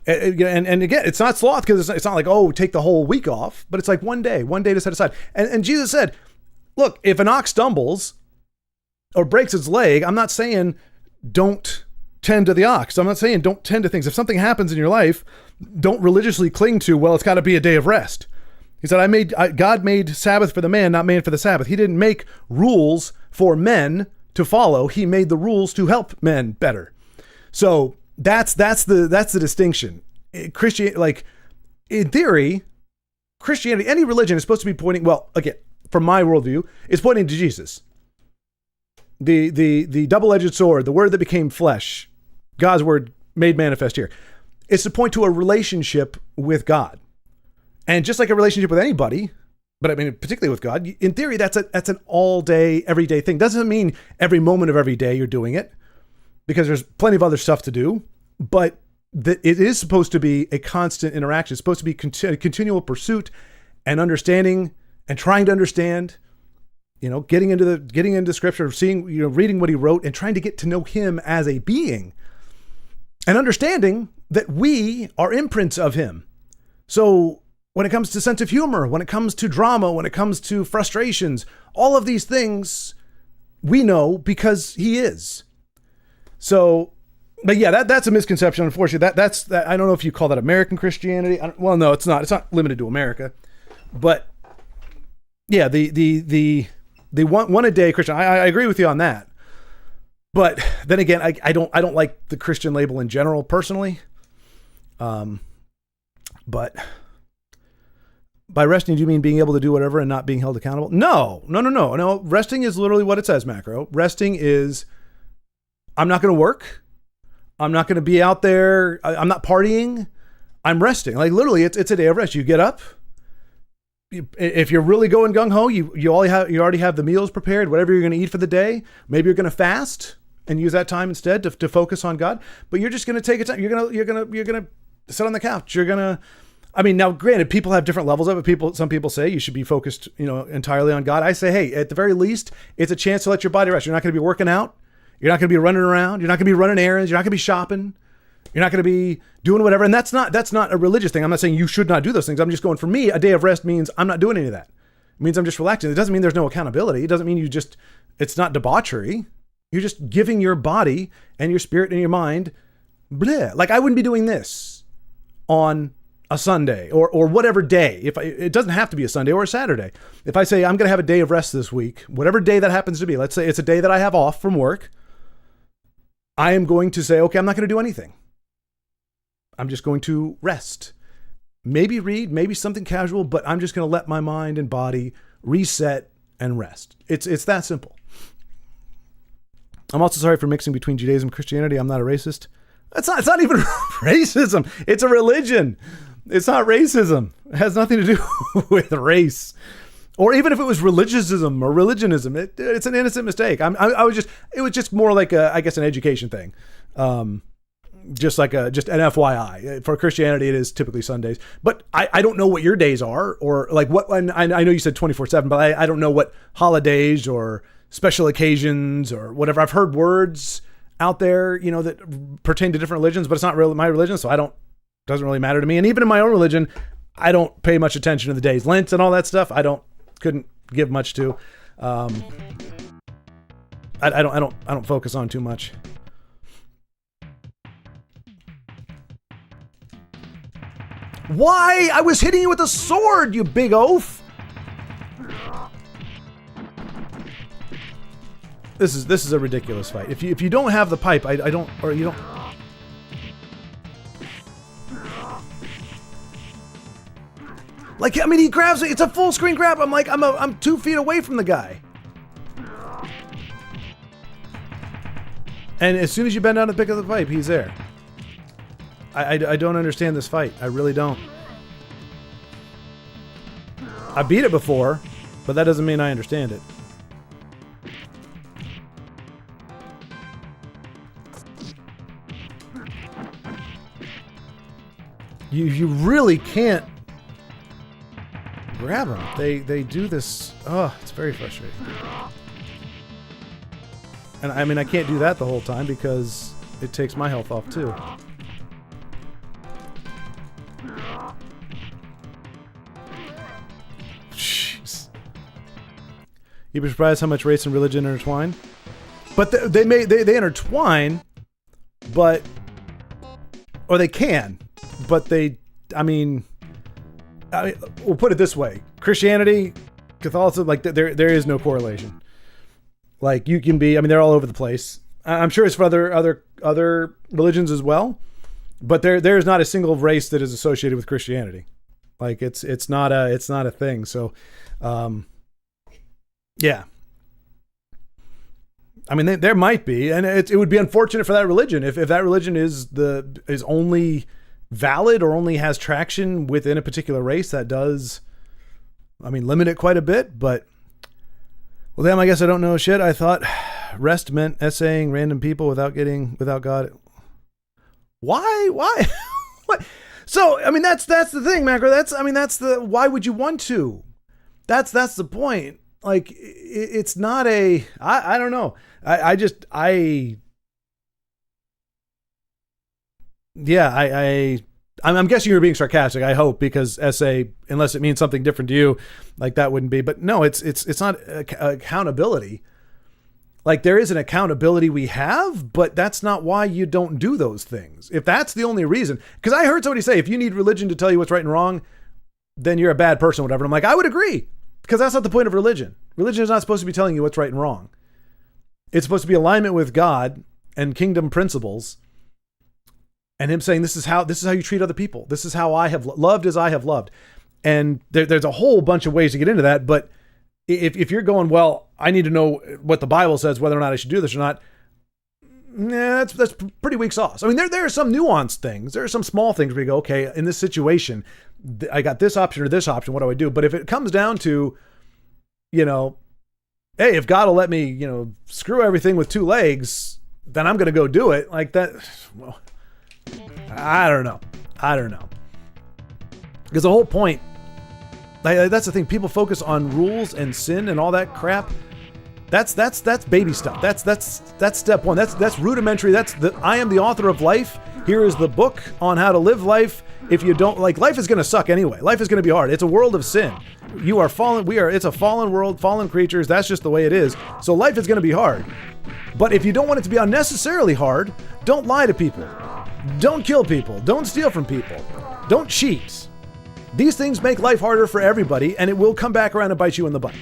And again, it's not sloth, because it's not like, oh, take the whole week off, but it's like one day to set aside. And Jesus said, look, if an ox stumbles or breaks its leg, I'm not saying don't tend to the ox. I'm not saying don't tend to things. If something happens in your life, don't religiously cling to, well, it's got to be a day of rest. He said, God made Sabbath for the man, not man for the Sabbath. He didn't make rules for men to follow. He made the rules to help men better. So that's the distinction. Christianity, like in theory, Christianity, any religion is supposed to be pointing, well, again, from my worldview, is pointing to Jesus. The double-edged sword, the word that became flesh, God's word made manifest here. It's to point to a relationship with God. And just like a relationship with anybody, but I mean, particularly with God, in theory, that's an all day, everyday thing. Doesn't mean every moment of every day you're doing it, because there's plenty of other stuff to do, but it is supposed to be a constant interaction. It's supposed to be a continual pursuit and understanding and trying to understand, getting into scripture, seeing, reading what he wrote and trying to get to know him as a being and understanding that we are imprints of him. So when it comes to sense of humor, when it comes to drama, when it comes to frustrations, all of these things we know because he is. So, but yeah, that's a misconception. Unfortunately, that's I don't know if you call that American Christianity. Well, no, it's not. It's not limited to America, but yeah, the one a day Christian. I agree with you on that. But then again, I don't like the Christian label in general personally. But by resting, do you mean being able to do whatever and not being held accountable? No. Resting is literally what it says, Macro. Resting is, I'm not going to work. I'm not going to be out there. I'm not partying. I'm resting. Like literally, it's a day of rest. You get up. If you're really going gung ho, you already have the meals prepared. Whatever you're going to eat for the day. Maybe you're going to fast and use that time instead to focus on God. But you're just going to take a time. You're going to sit on the couch. You're going to. I mean, now granted, people have different levels of it. Some people say you should be focused, entirely on God. I say, hey, at the very least, it's a chance to let your body rest. You're not going to be working out. You're not going to be running around. You're not going to be running errands. You're not going to be shopping. You're not going to be doing whatever. And that's not a religious thing. I'm not saying you should not do those things. I'm just going, for me, a day of rest means I'm not doing any of that. It means I'm just relaxing. It doesn't mean there's no accountability. It doesn't mean it's not debauchery. You're just giving your body and your spirit and your mind, bleh. Like I wouldn't be doing this on a Sunday or whatever day. It doesn't have to be a Sunday or a Saturday. If I say I'm going to have a day of rest this week, whatever day that happens to be, let's say it's a day that I have off from work, I am going to say, okay, I'm not going to do anything. I'm just going to rest. Maybe read, maybe something casual, but I'm just going to let my mind and body reset and rest. It's that simple. I'm also sorry for mixing between Judaism and Christianity. I'm not a racist. It's not even racism. It's a religion. It's not racism. It has nothing to do with race. Or even if it was religiousism or religionism, it's an innocent mistake. It was just more like an education thing. Just an FYI. For Christianity, it is typically Sundays. But I don't know what your days are, or like what. And I know you said 24/7, but I don't know what holidays or special occasions or whatever. I've heard words out there, that pertain to different religions, but it's not really my religion, so doesn't really matter to me. And even in my own religion, I don't pay much attention to the days, Lent and all that stuff. Couldn't give much to. I don't focus on too much. Why? I was hitting you with a sword, you big oaf. This is a ridiculous fight. If you don't have the pipe, I don't, or you don't. Like, I mean, he grabs it. It's a full screen grab. I'm like, I'm 2 feet away from the guy. And as soon as you bend down to pick up the pipe, he's there. I don't understand this fight. I really don't. I beat it before, but that doesn't mean I understand it. You really can't grab them. They do this. Oh, it's very frustrating. And I mean, I can't do that the whole time because it takes my health off too. Jeez. You'd be surprised how much race and religion intertwine. But they intertwine, but or they can, but I mean, we'll put it this way: Christianity, Catholicism, like there is no correlation. Like you can be, I mean, they're all over the place. I'm sure it's for other religions as well, but there is not a single race that is associated with Christianity. Like it's not a thing. So, yeah. I mean, there might be, and it would be unfortunate for that religion if that religion is only valid or only has traction within a particular race. That does, I mean, limit it quite a bit. But well, damn, I guess I don't know shit. I thought rest meant essaying random people without God. Why? What? So I mean, that's the thing, Macro. That's why would you want to? That's the point. Like it's not I don't know. I'm guessing you're being sarcastic. I hope, because essay, unless it means something different to you, like that wouldn't be. But no, it's not accountability. Like there is an accountability we have, but that's not why you don't do those things. If that's the only reason, because I heard somebody say, if you need religion to tell you what's right and wrong, then you're a bad person, whatever. And I'm like, I would agree, because that's not the point of religion. Religion is not supposed to be telling you what's right and wrong. It's supposed to be alignment with God and kingdom principles, and him saying, this is how you treat other people. This is how I have loved as I have loved. And there's a whole bunch of ways to get into that. But if you're going, well, I need to know what the Bible says, whether or not I should do this or not. Nah, that's pretty weak sauce. I mean, there are some nuanced things. There are some small things where you go, okay, in this situation, I got this option or this option. What do I do? But if it comes down to, hey, if God will let me, screw everything with two legs, then I'm going to go do it like that. Well, I don't know. Because the whole point, that's the thing. People focus on rules and sin and all that crap. That's baby stuff. That's step one. That's rudimentary. I am the author of life. Here is the book on how to live life. If you don't like, life is going to suck anyway. Life is going to be hard. It's a world of sin. You are fallen. It's a fallen world, fallen creatures. That's just the way it is. So life is going to be hard. But if you don't want it to be unnecessarily hard, don't lie to people. Don't kill people. Don't steal from people. Don't cheat. These things make life harder for everybody, and it will come back around and bite you in the butt.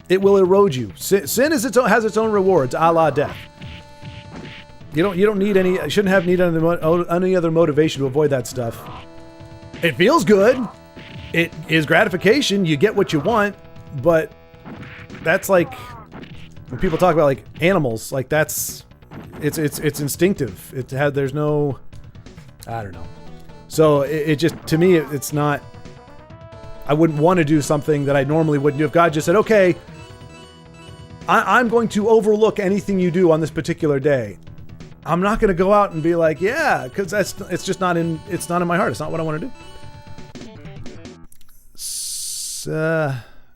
It will erode you. Sin has its own rewards, a la death. You don't need any. Shouldn't need any other motivation to avoid that stuff. It feels good. It is gratification. You get what you want, but that's like when people talk about like animals. Like it's instinctive. There's no, I don't know. So it just, to me, it's not. I wouldn't want to do something that I normally wouldn't do. If God just said, okay, I'm going to overlook anything you do on this particular day, I'm not going to go out and be like, yeah, because it's just not in my heart. It's not what I want to do.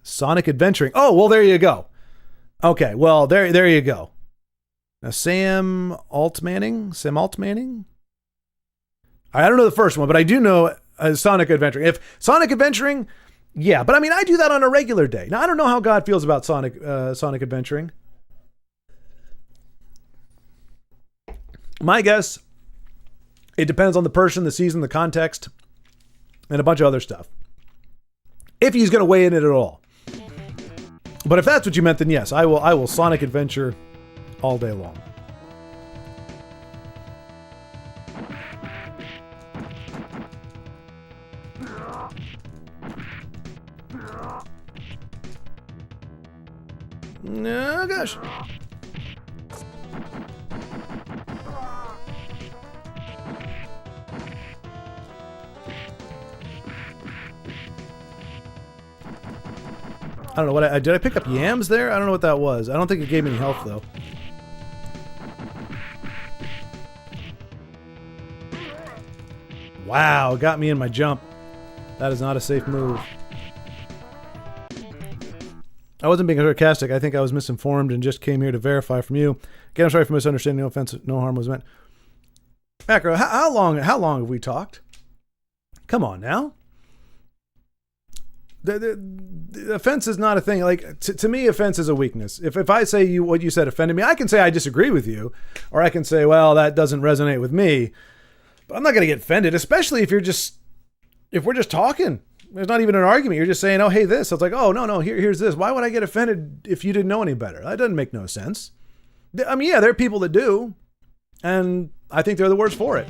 Sonic Adventuring. Oh, well, there you go. Okay, well, there you go. Now, Sam Altmanning. I don't know the first one, but I do know Sonic Adventuring. If Sonic Adventuring, yeah, but I mean, I do that on a regular day. Now, I don't know how God feels about Sonic Adventuring. My guess, it depends on the person, the season, the context, and a bunch of other stuff. If he's going to weigh in it at all. But if that's what you meant, then yes, I will Sonic Adventure all day long. Oh, gosh. I don't know what did I pick up yams there? I don't know what that was. I don't think it gave me any health though. Wow, got me in my jump. That is not a safe move. I wasn't being sarcastic. I think I was misinformed and just came here to verify from you. Again, I'm sorry for misunderstanding. No offense. No harm was meant. Macro, how long have we talked? Come on now. The offense is not a thing. Like, to me, offense is a weakness. If I say what you said offended me, I can say I disagree with you. Or I can say, well, that doesn't resonate with me. But I'm not going to get offended, especially if we're just talking. There's not even an argument. You're just saying, oh, hey, this. So it's like, oh, no, here's this. Why would I get offended if you didn't know any better? That doesn't make no sense. I mean, yeah, there are people that do. And I think they're the words for it.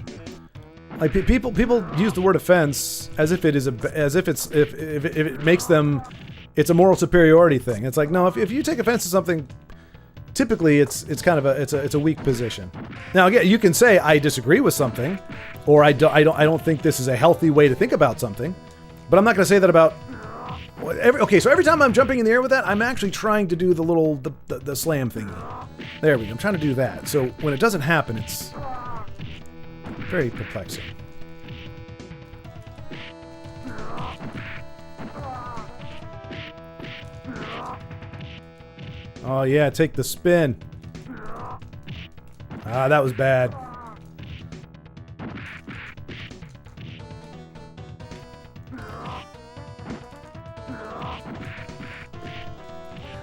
Like people use the word offense as if it is if it makes them, it's a moral superiority thing. It's like, no, if you take offense to something, typically it's kind of it's a weak position. Now again, you can say I disagree with something, or I don't think this is a healthy way to think about something, but I'm not going to say that about so every time I'm jumping in the air with that, I'm actually trying to do the little the slam thingy. There we go. I'm trying to do that. So when it doesn't happen, it's very perplexing. Oh yeah, take the spin. Ah, that was bad.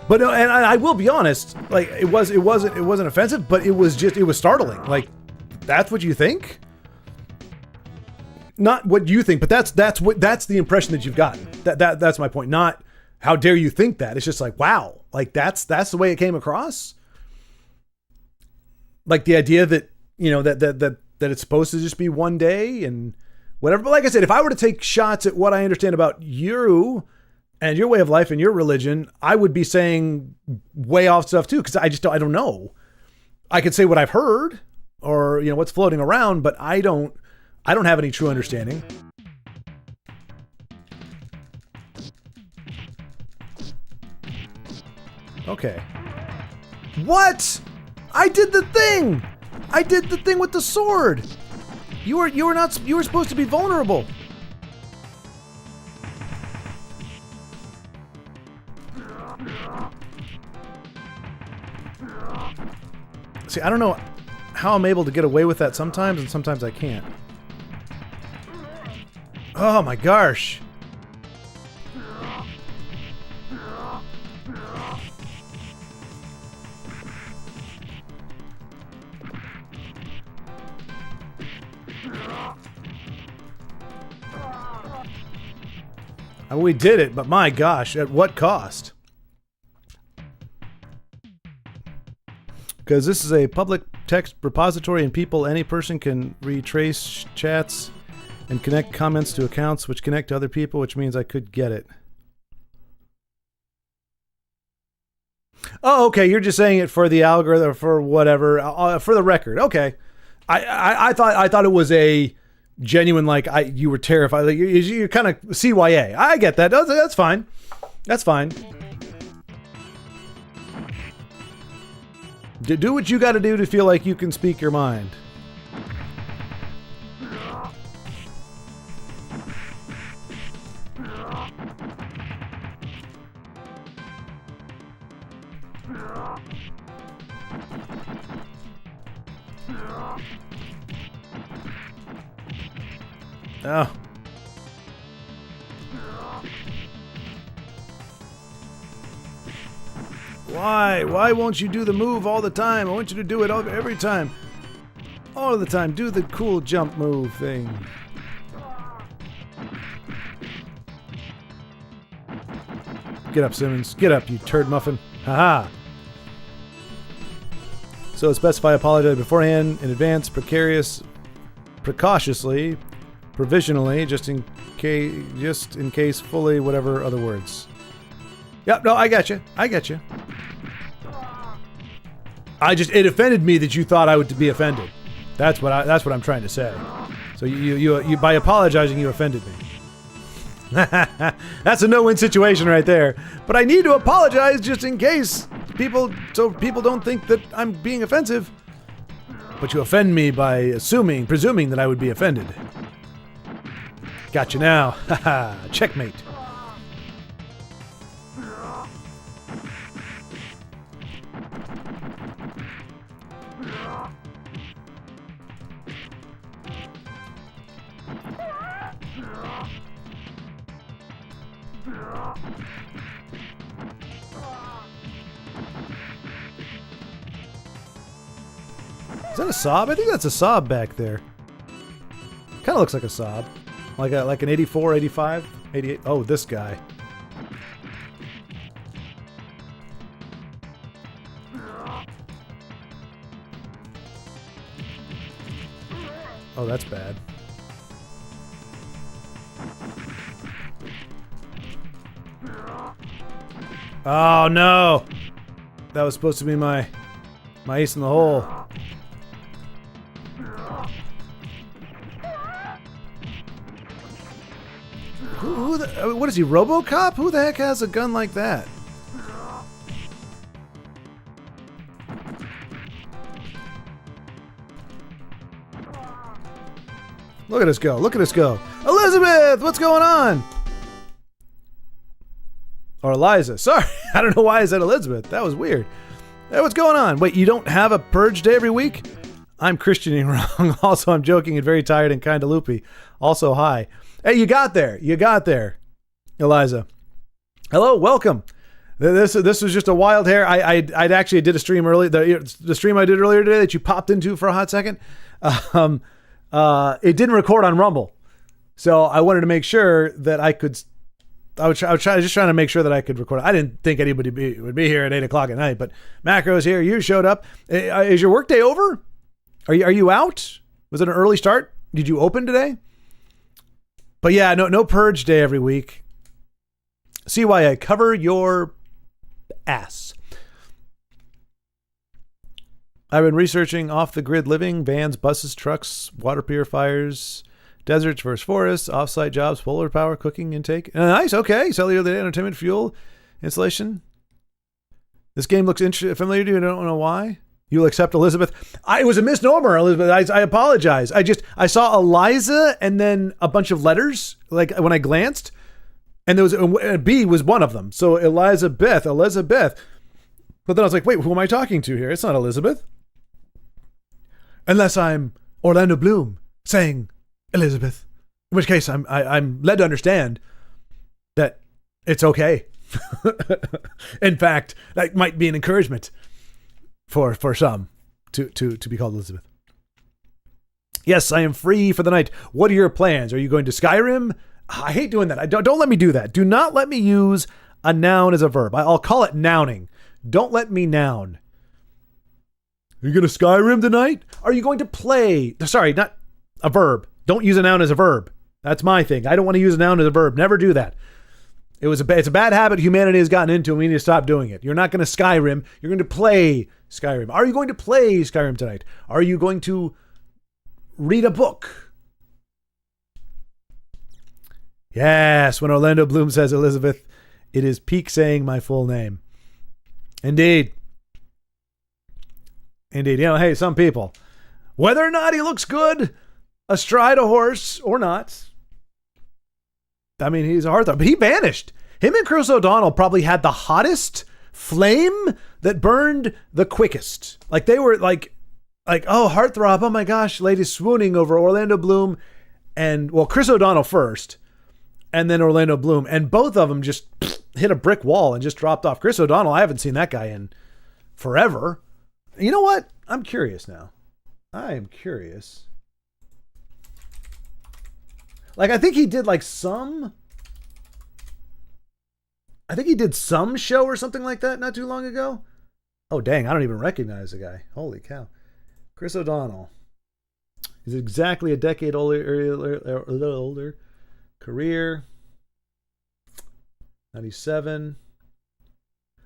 But no, and I will be honest, like it wasn't offensive, but it was startling. Like, that's what you think? Not what you think, but that's the impression that you've gotten. That's my point. Not how dare you think that. It's just like, wow, like that's the way it came across. Like the idea that, you know, that it's supposed to just be one day and whatever. But like I said, if I were to take shots at what I understand about you and your way of life and your religion, I would be saying way off stuff too, because I don't know. I could say what I've heard or, you know, what's floating around, but I don't have any true understanding. Okay. What? I did the thing. I did the thing with the sword. You were supposed to be vulnerable. See, I don't know how I'm able to get away with that sometimes, and sometimes I can't. Oh my gosh. We did it, but my gosh, at what cost? Because this is a public text repository and any person can retrace chats and connect comments to accounts which connect to other people, which means I could get it. Oh, okay. You're just saying it for the algorithm, for whatever, for the record. Okay. I thought it was a genuine, like you were terrified. Like you're kind of CYA. I get that. That's fine. That's fine. Do what you got to do to feel like you can speak your mind. Oh. Why? Why won't you do the move all the time? I want you to do it every time. All the time. Do the cool jump move thing. Get up, Simmons. Get up, you turd muffin. Haha. So specify apologize beforehand, in advance, precautiously, provisionally, just in case, fully, whatever other words. Yep, no, I got you. It offended me that you thought I would be offended. That's what I'm trying to say. So you by apologizing, you offended me. That's a no-win situation right there. But I need to apologize just in case so people don't think that I'm being offensive. But you offend me by presuming that I would be offended. Got you now. Haha. Checkmate. Is that a Saab? I think that's a Saab back there. Kind of looks like a Saab. Like an 84, 85, 88. Oh, this guy. Oh, that's bad. Oh, no. That was supposed to be my ace in the hole. What is he, RoboCop? Who the heck has a gun like that? Look at us go. Look at us go. Elizabeth, what's going on? Or Eliza. Sorry. I don't know why I said Elizabeth. That was weird. Hey, what's going on? Wait, you don't have a purge day every week? I'm Christianing wrong. Also, I'm joking and very tired and kind of loopy. Also, hi. Hey, you got there. You got there. Eliza. Hello, welcome. This was just a wild hair. I actually did a stream early. The stream I did earlier today that you popped into for a hot second. It didn't record on Rumble, so I wanted to make sure that I could. I was just trying to make sure that I could record. I didn't think anybody would be here at 8:00 at night, but Macro's here. You showed up. Is your workday over? Are you out? Was it an early start? Did you open today? But yeah, no purge day every week. See why I cover your ass. I've been researching off-the-grid living, vans, buses, trucks, water purifiers, deserts versus forests, off-site jobs, solar power, cooking intake. Nice, okay. Cellular entertainment, fuel, installation. This game looks familiar to you. I don't know why. You'll accept Elizabeth. It was a misnomer, Elizabeth. I apologize. I saw Eliza and then a bunch of letters, like when I glanced, and there was B was one of them. So Elizabeth. But then I was like, wait, who am I talking to here? It's not Elizabeth. Unless I'm Orlando Bloom saying Elizabeth, in which case I'm led to understand that it's okay. In fact, that might be an encouragement for some to be called Elizabeth. Yes, I am free for the night. What are your plans? Are you going to Skyrim? I hate doing that. Don't let me do that. Do not let me use a noun as a verb. I'll call it nouning. Don't let me noun. Are you going to Skyrim tonight? Are you going to play? Sorry, not a verb. Don't use a noun as a verb. That's my thing. I don't want to use a noun as a verb. Never do that. It's a bad habit humanity has gotten into, and we need to stop doing it. You're not going to Skyrim. You're going to play Skyrim. Are you going to play Skyrim tonight? Are you going to read a book? Yes, when Orlando Bloom says Elizabeth, it is peak saying my full name. Indeed. Indeed. You know, hey, some people, whether or not he looks good astride a horse or not, I mean, he's a heartthrob, but he vanished. Him and Chris O'Donnell probably had the hottest flame that burned the quickest. Like they were like, oh, heartthrob. Oh my gosh, ladies swooning over Orlando Bloom and, well, Chris O'Donnell first and then Orlando Bloom. And both of them just hit a brick wall and just dropped off. Chris O'Donnell, I haven't seen that guy in forever. You know what? I'm curious now. I am curious. Like, I think he did some show or something like that not too long ago. Oh, dang. I don't even recognize the guy. Holy cow. Chris O'Donnell. He's exactly a decade older, a little older. Career. 97.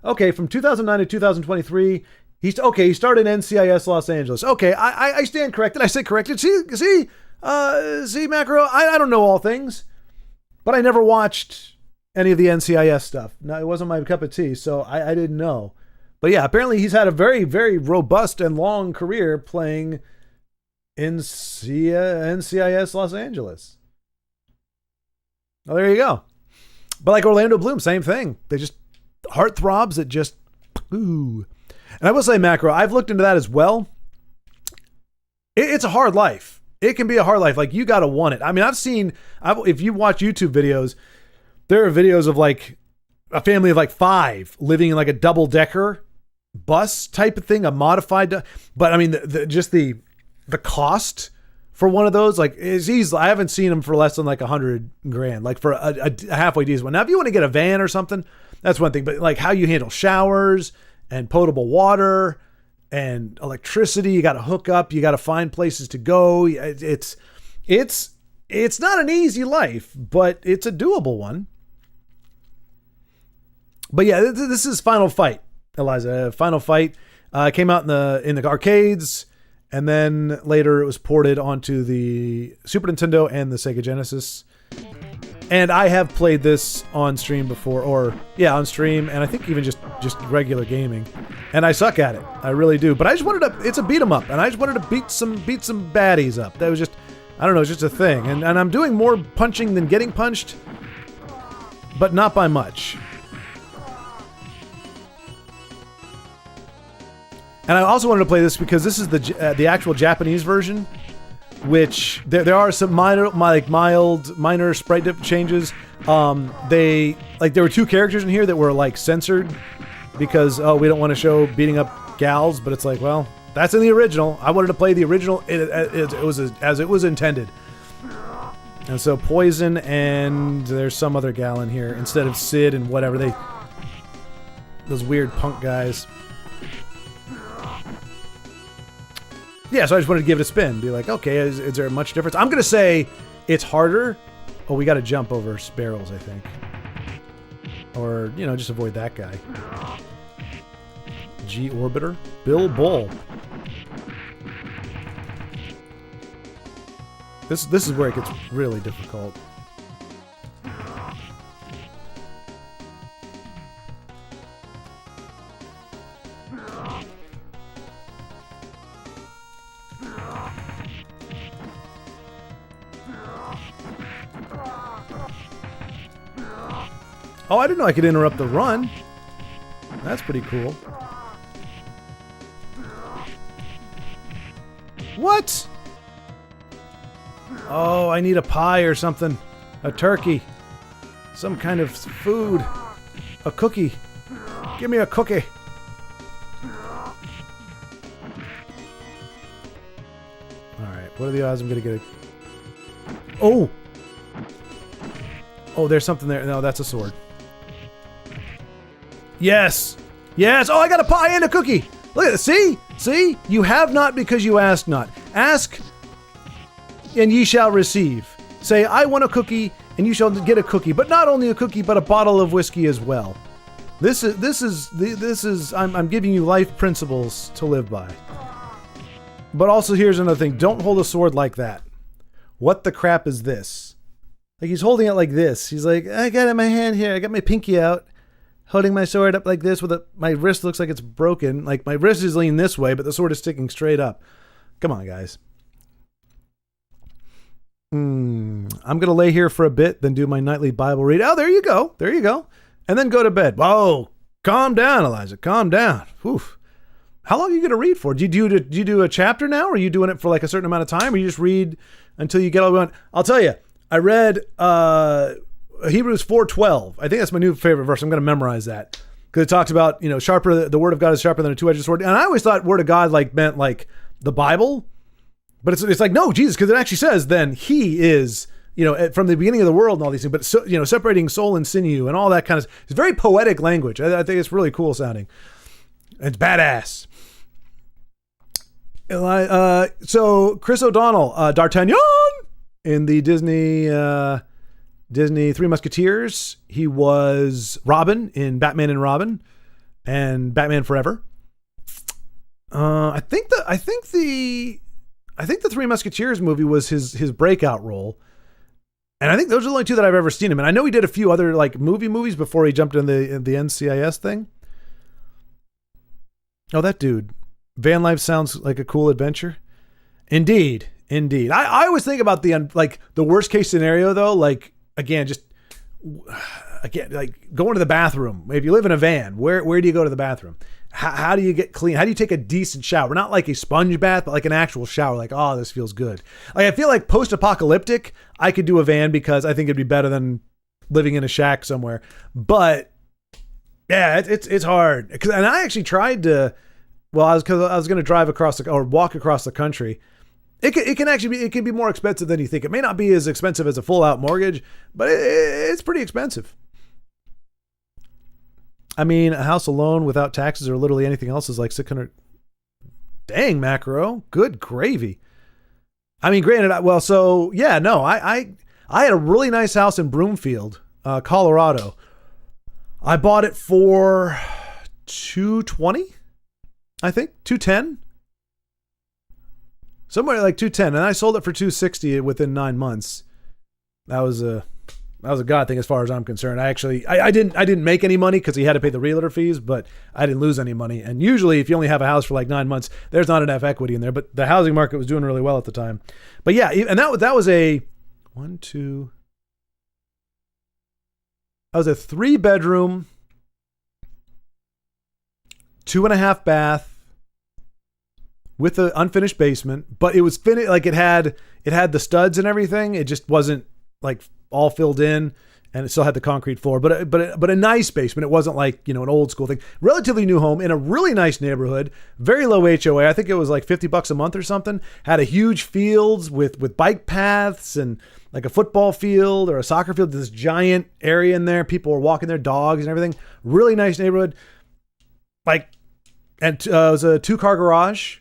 Okay, from 2009 to 2023, he started NCIS Los Angeles. Okay, I stand corrected. I say corrected. See, Macro, I don't know all things, but I never watched any of the NCIS stuff. No, it wasn't my cup of tea, so I didn't know. But yeah, apparently he's had a very, very robust and long career playing NCIS Los Angeles. Well, there you go. But like Orlando Bloom, same thing. They just heartthrobs that just, ooh. And I will say, Macro, I've looked into that as well. It's a hard life. It can be a hard life. Like, you got to want it. I mean, if you watch YouTube videos, there are videos of like a family of like 5 living in like a double-decker bus type of thing, a modified. But I mean, the cost for one of those, like, is easy. I haven't seen them for less than like $100,000, like for a halfway decent one. Now, if you want to get a van or something, that's one thing. But like how you handle showers and potable water and electricity, you got to hook up, you got to find places to go. It's not an easy life, but it's a doable one. But yeah, this is Final Fight, Eliza. Final Fight came out in the arcades. And then later it was ported onto the Super Nintendo and the Sega Genesis. And I have played this on stream before, on stream, and I think even just regular gaming. And I suck at it. I really do. But I just it's a beat 'em up, and I just wanted to beat some baddies up. That was just, I don't know, it's just a thing. And I'm doing more punching than getting punched, but not by much. And I also wanted to play this because this is the actual Japanese version, which there are some minor sprite dip changes. There were 2 characters in here that were like censored because we don't want to show beating up gals, but it's like, well, that's in the original. I wanted to play the original as it was intended. And so Poison and there's some other gal in here instead of Sid and whatever those weird punk guys. Yeah, so I just wanted to give it a spin. Be like, okay, is there much difference? I'm going to say it's harder. Oh, we got to jump over barrels, I think. Or, just avoid that guy. G Orbiter. Bill Bull. This is where it gets really difficult. Oh, I didn't know I could interrupt the run. That's pretty cool. What? Oh, I need a pie or something. A turkey. Some kind of food. A cookie. Give me a cookie. Alright, what are the odds I'm gonna get a... Oh! Oh, there's something there. No, that's a sword. Yes! Yes! Oh, I got a pie and a cookie! Look at it. See? See? You have not because you ask not. Ask, and ye shall receive. Say, I want a cookie, and you shall get a cookie. But not only a cookie, but a bottle of whiskey as well. This is. I'm giving you life principles to live by. But also, here's another thing. Don't hold a sword like that. What the crap is this? Like, he's holding it like this. He's like, I got it in my hand here. I got my pinky out. Holding my sword up like this my wrist looks like it's broken. Like, my wrist is leaning this way, but the sword is sticking straight up. Come on, guys. I'm going to lay here for a bit, then do my nightly Bible read. Oh, there you go. There you go. And then go to bed. Whoa. Calm down, Eliza. Calm down. Oof. How long are you going to read for? Do you do a chapter now? Or are you doing it for like a certain amount of time? Or you just read until you get all you want? I'll tell you. I read Hebrews 4:12. I think that's my new favorite verse. I'm going to memorize that because it talks about, sharper. The word of God is sharper than a two-edged sword. And I always thought word of God meant like the Bible, but it's like, no, Jesus, because it actually says then he is, from the beginning of the world and all these things. But so, separating soul and sinew and all that kind of. It's very poetic language. I think it's really cool sounding. It's badass. So Chris O'Donnell, D'Artagnan. In the Disney Three Musketeers, he was Robin in Batman and Robin and Batman Forever. I think the Three Musketeers movie was his breakout role. And I think those are the only 2 that I've ever seen him. And I know he did a few other movies before he jumped in the NCIS thing. Oh, that dude. Van life sounds like a cool adventure. Indeed. I always think about the worst case scenario though. Like, again, just again, like going to the bathroom. If you live in a van, where do you go to the bathroom? How do you get clean? How do you take a decent shower? Not like a sponge bath, but like an actual shower. Like, oh, this feels good. Like, I feel like post-apocalyptic, I could do a van because I think it'd be better than living in a shack somewhere. But yeah, it's hard. And I actually tried to. Well, I was going to drive across or walk across the country. It can be more expensive than you think. It may not be as expensive as a full out mortgage, but it's pretty expensive. I mean, a house alone without taxes or literally anything else is like 600. Dang, macro. Good gravy. I mean, granted, I had a really nice house in Broomfield, Colorado. I bought it for $220, I think, $210. Somewhere like $210, and I sold it for $260 within 9 months. That was a God thing as far as I'm concerned. I didn't make any money because he had to pay the realtor fees, but I didn't lose any money. And usually, if you only have a house for like 9 months, there's not enough equity in there. But the housing market was doing really well at the time. But yeah, and that was a 3-bedroom, 2.5 bath. With an unfinished basement, but it was finished. Like it had the studs and everything. It just wasn't like all filled in, and it still had the concrete floor. But a nice basement. It wasn't like an old school thing. Relatively new home in a really nice neighborhood. Very low HOA. I think it was like $50 a month or something. Had a huge fields with bike paths and like a football field or a soccer field. This giant area in there. People were walking their dogs and everything. Really nice neighborhood. Like, and it was a 2-car garage.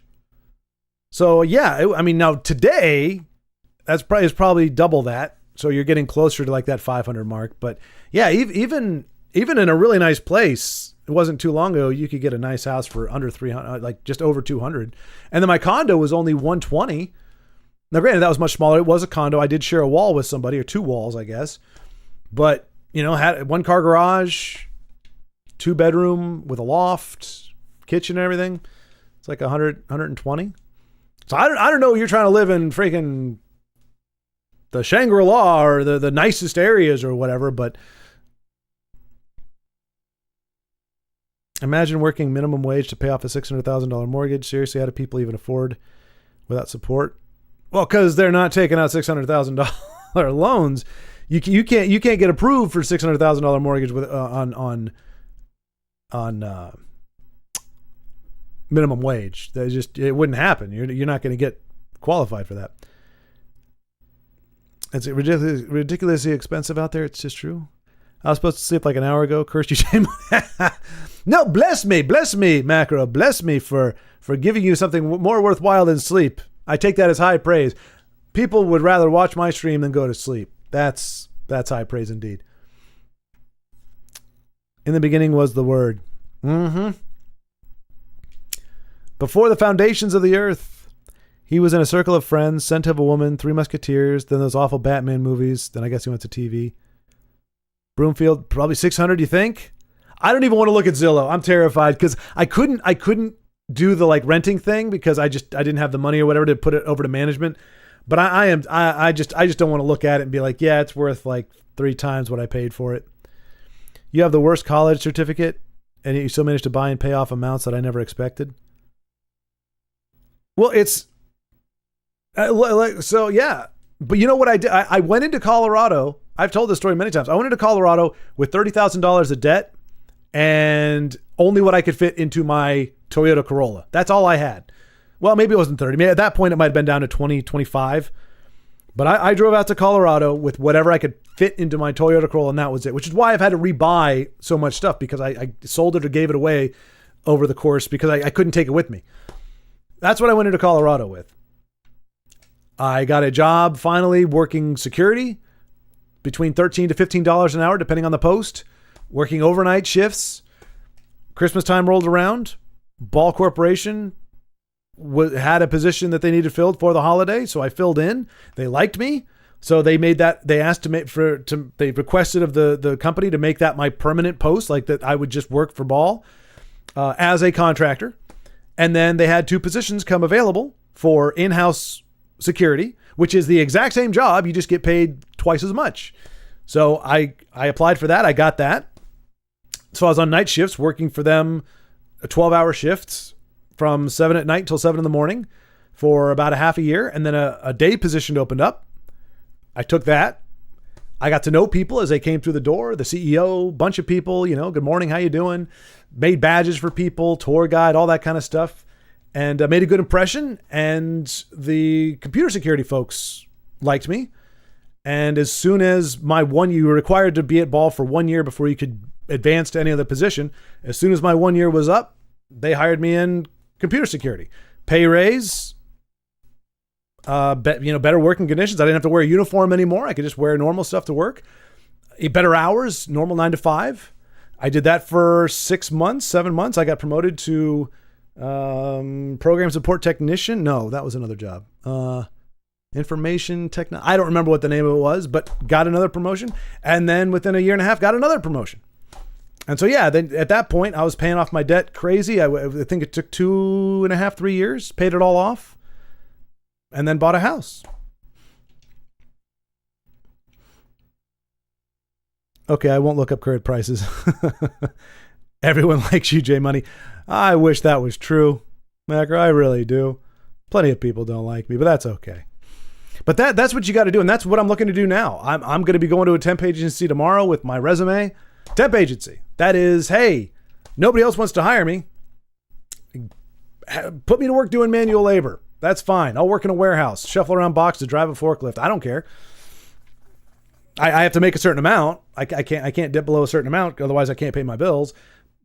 So yeah, I mean, now today, is probably double that. So you're getting closer to like that 500 mark. But yeah, even in a really nice place, it wasn't too long ago, you could get a nice house for under 300, like just over 200. And then my condo was only 120. Now granted, that was much smaller. It was a condo. I did share a wall with somebody, or 2 walls, I guess. But had a 1-car garage, 2-bedroom with a loft, kitchen and everything. It's like 120. So I don't know. You're trying to live in freaking the Shangri-La or the nicest areas or whatever, but imagine working minimum wage to pay off a $600,000 mortgage. Seriously, how do people even afford without support? Well, because they're not taking out $600,000 loans. You can't get approved for $600,000 mortgage with on minimum wage. It wouldn't happen. You're not going to get qualified for that. It's ridiculously expensive out there. It's just true. I was supposed to sleep like an hour ago. Cursed you, shame. No, bless me, macro. Bless me for giving you something more worthwhile than sleep. I take that as high praise. People would rather watch my stream than go to sleep. That's high praise indeed. In the beginning was the Word. Before the foundations of the earth, he was in a circle of friends, Scent of a Woman, 3 Musketeers, then those awful Batman movies. Then I guess he went to TV. Broomfield, probably 600, you think? I don't even want to look at Zillow. I'm terrified because I couldn't do the like renting thing because I didn't have the money or whatever to put it over to management. But I just don't want to look at it and be like, yeah, it's worth like 3 times what I paid for it. You have the worst college certificate and you still managed to buy and pay off amounts that I never expected. Well, it's so yeah. But you know what I did? I went into Colorado. I've told this story many times. I went into Colorado with $30,000 of debt and only what I could fit into my Toyota Corolla. That's all I had. Well, maybe it wasn't 30. Maybe at that point, it might have been down to 20, 25. But I drove out to Colorado with whatever I could fit into my Toyota Corolla, and that was it, which is why I've had to rebuy so much stuff because I sold it or gave it away over the course because I couldn't take it with me. That's what I went into Colorado with. I got a job finally working security between $13 to $15 an hour, depending on the post, working overnight shifts. Christmas time rolled around. Ball Corporation had a position that they needed filled for the holiday, so I filled in. They liked me, so they made that. They asked they requested of the company to make that my permanent post, like that I would just work for Ball as a contractor. And then they had 2 positions come available for in-house security, which is the exact same job. You just get paid twice as much. So I applied for that. I got that. So I was on night shifts working for them, 12-hour shifts from 7 at night till 7 in the morning for about a half a year. And then a day position opened up. I took that. I got to know people as they came through the door, the CEO, bunch of people, good morning, how you doing? Made badges for people, tour guide, all that kind of stuff. And made a good impression. And the computer security folks liked me. And as soon as you were required to be at Ball for 1 year before you could advance to any other position. As soon as my 1 year was up, they hired me in computer security. Pay raise, better working conditions. I didn't have to wear a uniform anymore. I could just wear normal stuff to work. Better hours, normal 9 to 5. I did that for 7 months. I got promoted to program support technician. No, that was another job. Information techno. I don't remember what the name of it was, but got another promotion. And then within a year and a half, got another promotion. And so, yeah, then at that point, I was paying off my debt crazy. I think it took 2.5, 3 years, paid it all off, and then bought a house. Okay, I won't look up current prices. Everyone likes you, J Money. I wish that was true, Macro. I really do. Plenty of people don't like me, but that's okay. But that's what you got to do, and that's what I'm looking to do now. I'm going to be going to a temp agency tomorrow with my resume. Temp agency. That is, hey, nobody else wants to hire me. Put me to work doing manual labor. That's fine. I'll work in a warehouse, shuffle around boxes, drive a forklift. I don't care. I have to make a certain amount. I can't dip below a certain amount, otherwise I can't pay my bills.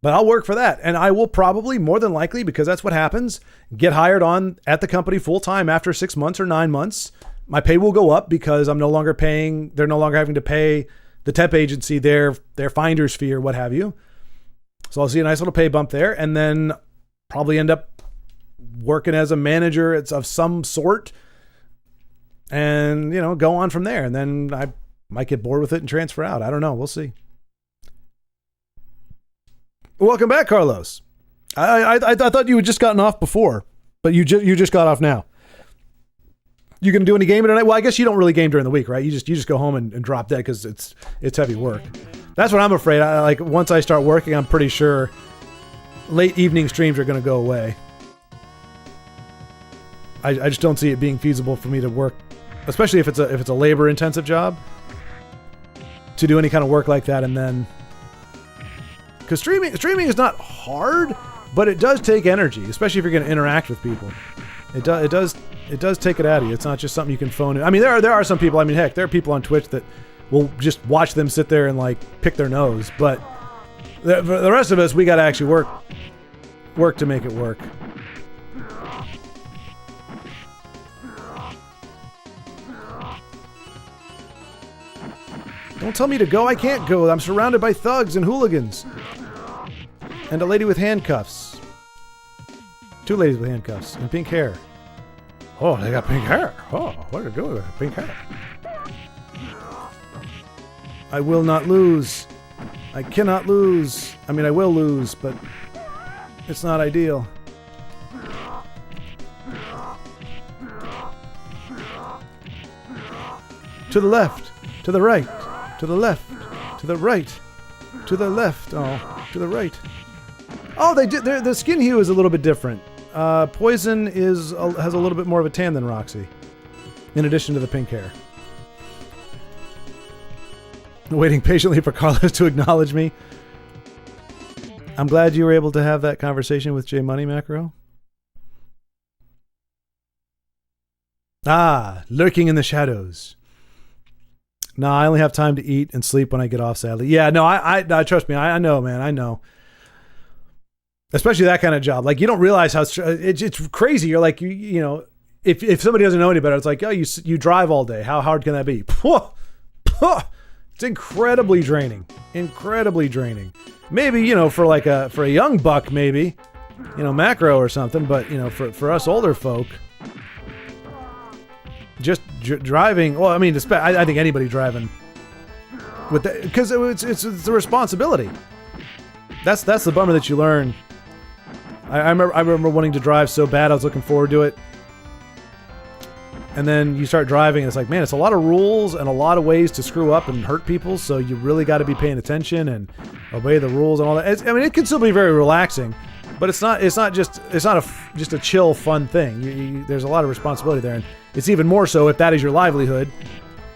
But I'll work for that. And I will probably, more than likely, because that's what happens, get hired on at the company full time after 6 months or 9 months. My pay will go up because they're no longer having to pay the temp agency their finder's fee or what have you. So I'll see a nice little pay bump there, and then probably end up working as a manager of some sort, and go on from there. And then I might get bored with it and transfer out. I don't know. We'll see. Welcome back, Carlos. I thought you had just gotten off before, but you just got off now. You gonna do any gaming tonight? Well, I guess you don't really game during the week, right? You just go home and drop dead because it's heavy work. That's what I'm afraid. Once I start working, I'm pretty sure late evening streams are gonna go away. I just don't see it being feasible for me to work, especially if it's a labor intensive job, to do any kind of work like that. And then, because streaming is not hard, but it does take energy, especially if you're going to interact with people. It does take it out of you. It's not just something you can phone in. I mean, there are some people. I mean, heck, there are people on Twitch that will just watch them sit there and pick their nose. But the rest of us, we got to actually work to make it work. Don't tell me to go. I can't go. I'm surrounded by thugs and hooligans. And a lady with handcuffs. 2 ladies with handcuffs and pink hair. Oh, they got pink hair. Oh, what are they doing with pink hair? I will not lose. I cannot lose. I mean, I will lose, but it's not ideal. To the left. To the right. To the left. To the right. To the left. Oh, to the right. Oh, they did. The skin hue is a little bit different. Poison has a little bit more of a tan than Roxy, in addition to the pink hair. Waiting patiently for Carlos to acknowledge me. I'm glad you were able to have that conversation with J Money Macro. Lurking in the shadows. No, I only have time to eat and sleep when I get off, sadly. Yeah, no, I trust me. I know, man. I know. Especially that kind of job. You don't realize how it's crazy. You're like, if somebody doesn't know any better, it's like, oh, you drive all day. How hard can that be? It's incredibly draining. Incredibly draining. Maybe, for a young buck, maybe, macro or something. But, for us older folk, just driving. Well, I mean, I think anybody driving with that, because it's a responsibility. That's the bummer that you learn. I remember wanting to drive so bad. I was looking forward to it. and then you start driving, and it's like, man, it's a lot of rules and a lot of ways to screw up and hurt people. So you really got to be paying attention and obey the rules and all that. It can still be very relaxing, but it's not just a chill, fun thing. There's a lot of responsibility there, and it's even more so if that is your livelihood,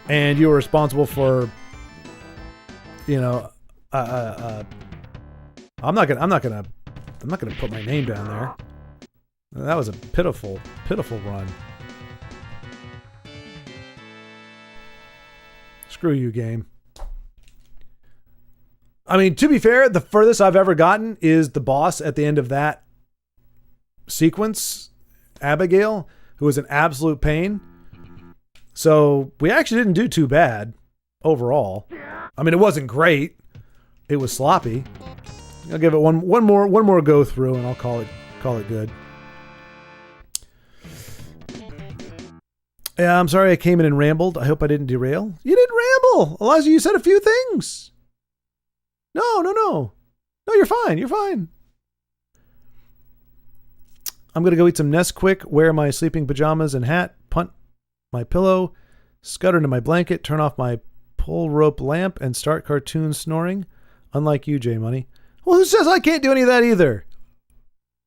and you are responsible for, I'm not gonna put my name down there. That was a pitiful run. Screw you, game. I mean, to be fair, the furthest I've ever gotten is the boss at the end of that sequence, Abigail, who was an absolute pain. So we actually didn't do too bad overall. I mean, it wasn't great. It was sloppy. I'll give it one more go through, and I'll call it good. Yeah, I'm sorry I came in and rambled. I hope I didn't derail. You didn't ramble. Eliza, you said a few things. No. No, you're fine. You're fine. I'm going to go eat some Nesquik, wear my sleeping pajamas and hat, punt my pillow, scutter into my blanket, turn off my pull rope lamp, and start cartoon snoring. Unlike you, J Money. Well, who says I can't do any of that either?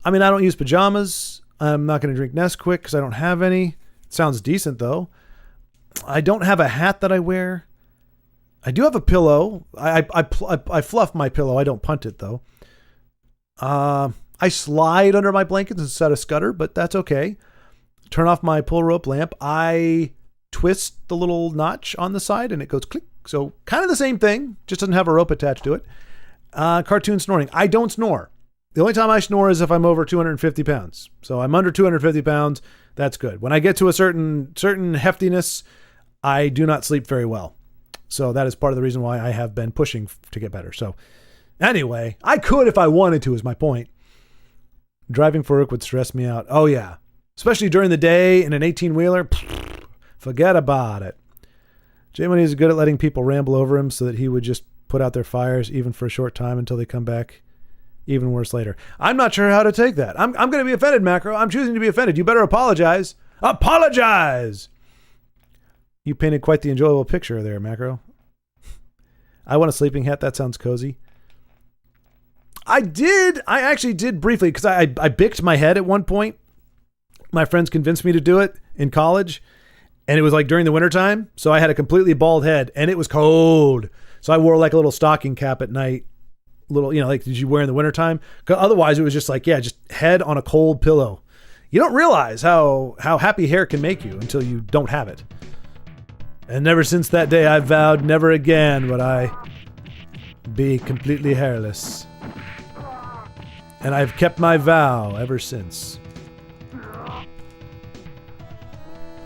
I mean, I don't use pajamas. I'm not going to drink Nesquik because I don't have any. It sounds decent, though. I don't have a hat that I wear. I do have a pillow. I fluff my pillow. I don't punt it, though. I slide under my blankets instead of scutter, but that's okay. Turn off my pull rope lamp. I twist the little notch on the side, and it goes click. So kind of the same thing, just doesn't have a rope attached to it. Cartoon snoring. I don't snore. The only time I snore is if I'm over 250 pounds. So I'm under 250 pounds. That's good. When I get to a certain heftiness, I do not sleep very well. So that is part of the reason why I have been pushing to get better. So anyway, I could if I wanted to, is my point. Driving for work would stress me out. Oh yeah. Especially during the day in an 18-wheeler. Forget about it. J Money is good at letting people ramble over him so that he would just put out their fires even for a short time until they come back even worse later. I'm not sure how to take that. I'm going to be offended, Macro. I'm choosing to be offended. You better apologize. Apologize! You painted quite the enjoyable picture there, Macro. I want a sleeping hat. That sounds cozy. I actually did briefly, because I bicked my head at one point. My friends convinced me to do it in college. And it was like during the wintertime. So I had a completely bald head and it was cold. So I wore like a little stocking cap at night. Little, like did you wear in the wintertime? Otherwise it was just like, just head on a cold pillow. You don't realize how happy hair can make you until you don't have it. And ever since that day, I vowed never again would I be completely hairless. And I've kept my vow ever since. All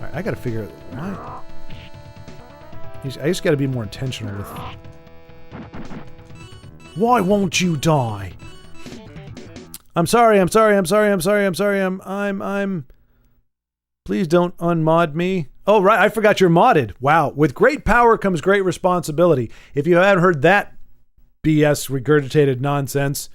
right, I got to figure out why. I just got to be more intentional with. Why won't you die? I'm sorry. Please don't unmod me. Oh, right. I forgot you're modded. Wow. With great power comes great responsibility. If you haven't heard that BS regurgitated nonsense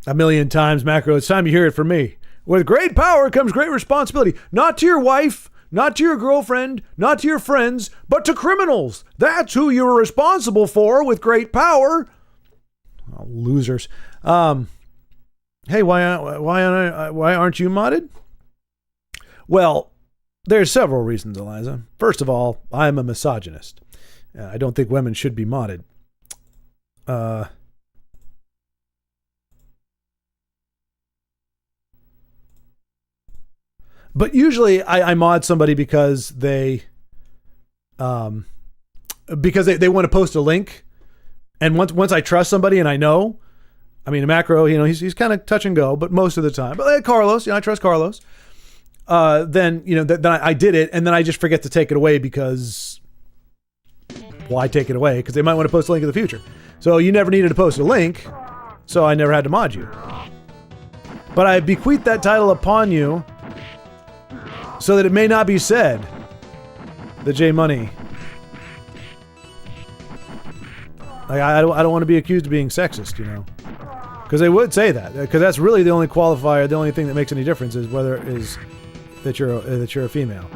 a million times, Macro, it's time you hear it from me. With great power comes great responsibility. Not to your wife, not to your girlfriend, not to your friends, but to criminals. That's who you're responsible for with great power. Oh, losers. Hey, why aren't you modded? Well, there's several reasons, Eliza. First of all, I'm a misogynist. I don't think women should be modded. But usually I mod somebody because they want to post a link. And once I trust somebody and I know, I mean, Macro, he's kind of touch and go, but most of the time. But Carlos, I trust Carlos. Then I did it, and then I just forget to take it away because why take it away? Because they might want to post a link in the future. So you never needed to post a link, so I never had to mod you. But I bequeath that title upon you so that it may not be said that J Money. Like I don't want to be accused of being sexist, because they would say that, because that's really the only qualifier, the only thing that makes any difference is whether it is that you're a female.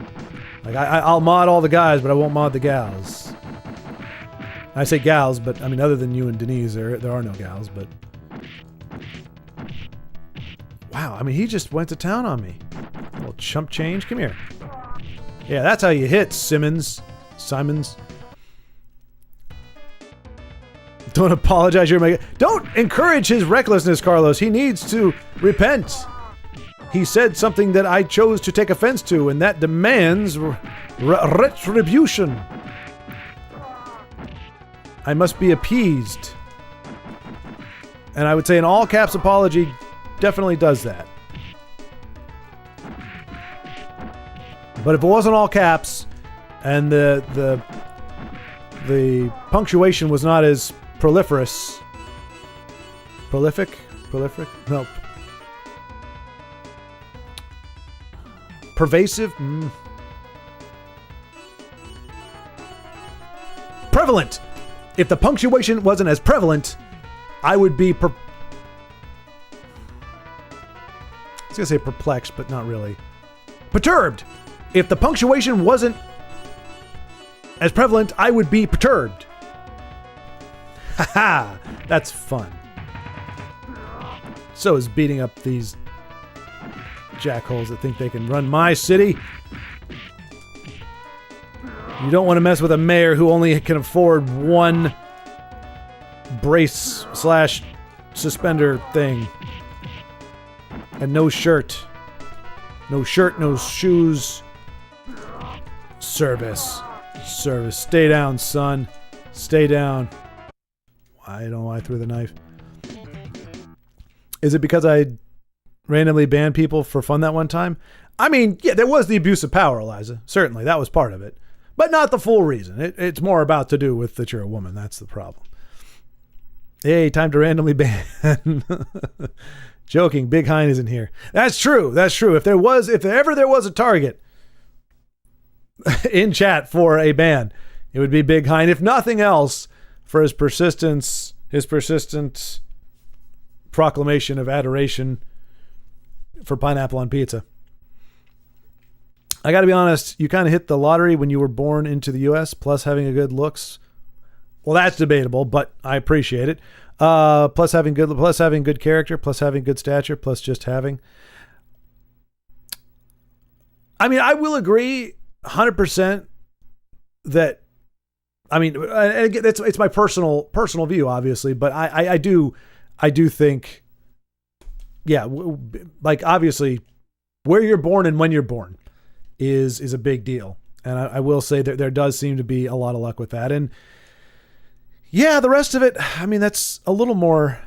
Like I'll mod all the guys, but I won't mod the gals. I say gals, but I mean other than you and Denise, there are no gals. But wow, I mean he just went to town on me. A little chump change. Come here. Yeah, that's how you hit, Simons. Don't apologize. Don't encourage his recklessness, Carlos. He needs to repent. He said something that I chose to take offense to, and that demands retribution. I must be appeased. And I would say an all caps apology definitely does that. But if it wasn't all caps and the punctuation was not as prolific? No. Pervasive? Prevalent! If the punctuation wasn't as prevalent, I would be I was gonna say perplexed, but not really. Perturbed! If the punctuation wasn't as prevalent, I would be perturbed. Haha! That's fun. So is beating up these jackholes that think they can run my city. You don't want to mess with a mayor who only can afford one brace / suspender thing. And no shirt. No shirt, no shoes. Service. Stay down, son. Stay down. I don't know why I threw the knife. Is it because I randomly banned people for fun that one time? I mean, yeah, there was the abuse of power, Eliza. Certainly, that was part of it. But not the full reason. It's more about to do with that you're a woman. That's the problem. Hey, time to randomly ban. Joking, Big Hein isn't here. That's true. If there ever was a target in chat for a ban, it would be Big Hein. If nothing else, for his persistent proclamation of adoration for pineapple on pizza. I got to be honest, you kind of hit the lottery when you were born into the U.S., plus having a good looks. Well, that's debatable, but I appreciate it. Plus having good character, plus having good stature, plus just having. I mean, I will agree 100% that. I mean, it's my personal view, obviously, but I do think, yeah, like obviously, where you're born and when you're born is a big deal, and I will say that there does seem to be a lot of luck with that, and yeah, the rest of it, I mean, that's a little more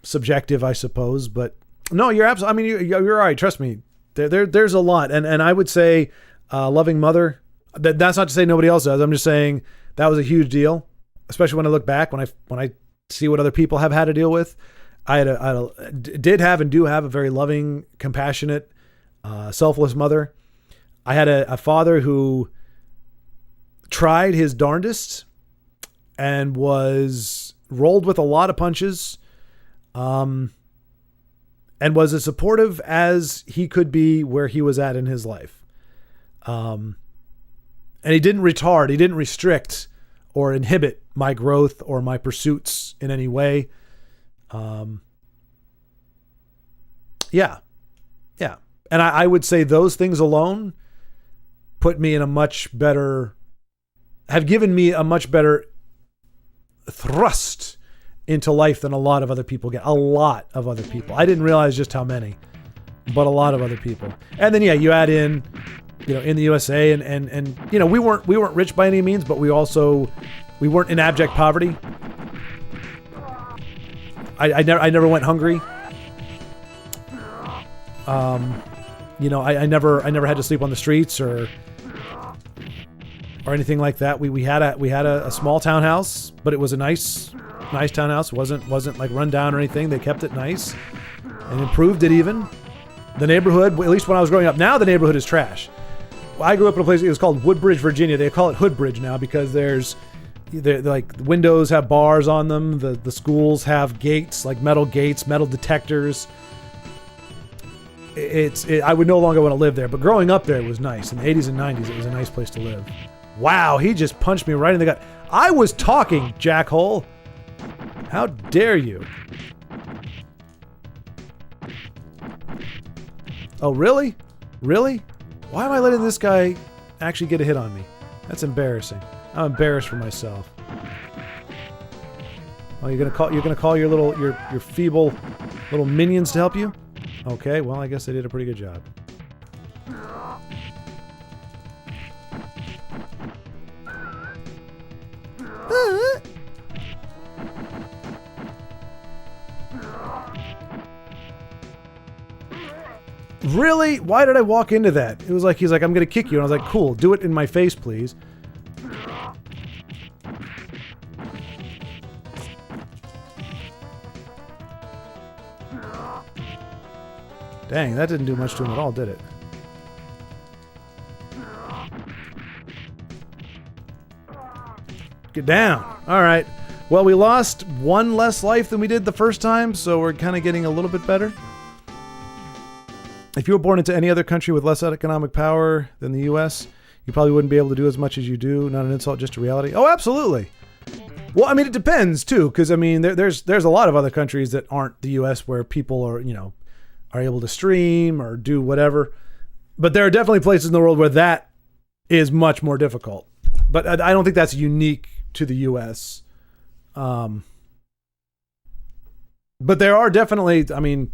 subjective, I suppose, but no, you're absolutely. I mean, you're right. Trust me, there's a lot, and I would say, loving mother. That's not to say nobody else does. I'm just saying that was a huge deal, especially when I look back, when I see what other people have had to deal with. I did have and do have a very loving, compassionate, selfless mother. I had a father who tried his darndest and was rolled with a lot of punches, and was as supportive as he could be where he was at in his life. And he didn't restrict or inhibit my growth or my pursuits in any way. Yeah. And I would say those things alone have given me a much better thrust into life than a lot of other people get. A lot of other people. I didn't realize just how many, but a lot of other people. And then, yeah, you add in, in the USA and we weren't rich by any means, but we weren't in abject poverty. I never went hungry. I never had to sleep on the streets or anything like that. We had a small townhouse, but it was a nice townhouse. Wasn't like run down or anything. They kept it nice and improved it even. The neighborhood, at least when I was growing up, now the neighborhood is trash. I grew up in a place, it was called Woodbridge, Virginia. They call it Hoodbridge now because like windows have bars on them. The schools have gates, like metal gates, metal detectors. I would no longer want to live there. But growing up there, it was nice. In the 80s and 90s, it was a nice place to live. Wow, he just punched me right in the gut. I was talking, jackhole. How dare you? Oh, really? Really? Why am I letting this guy actually get a hit on me? That's embarrassing. I'm embarrassed for myself. Oh, you're gonna call your feeble little minions to help you? Okay, well, I guess they did a pretty good job. Really? Why did I walk into that? It was like, he's like, I'm gonna kick you. And I was like, cool, do it in my face, please. Dang, that didn't do much to him at all, did it? Get down. All right. Well, we lost one less life than we did the first time, so we're kind of getting a little bit better. If you were born into any other country with less economic power than the U.S., you probably wouldn't be able to do as much as you do. Not an insult, just a reality. Oh, absolutely. Well, I mean, it depends, too, because, I mean, there's a lot of other countries that aren't the U.S. where people are, are able to stream or do whatever. But there are definitely places in the world where that is much more difficult. But I don't think that's unique to the U.S. But there are definitely, I mean,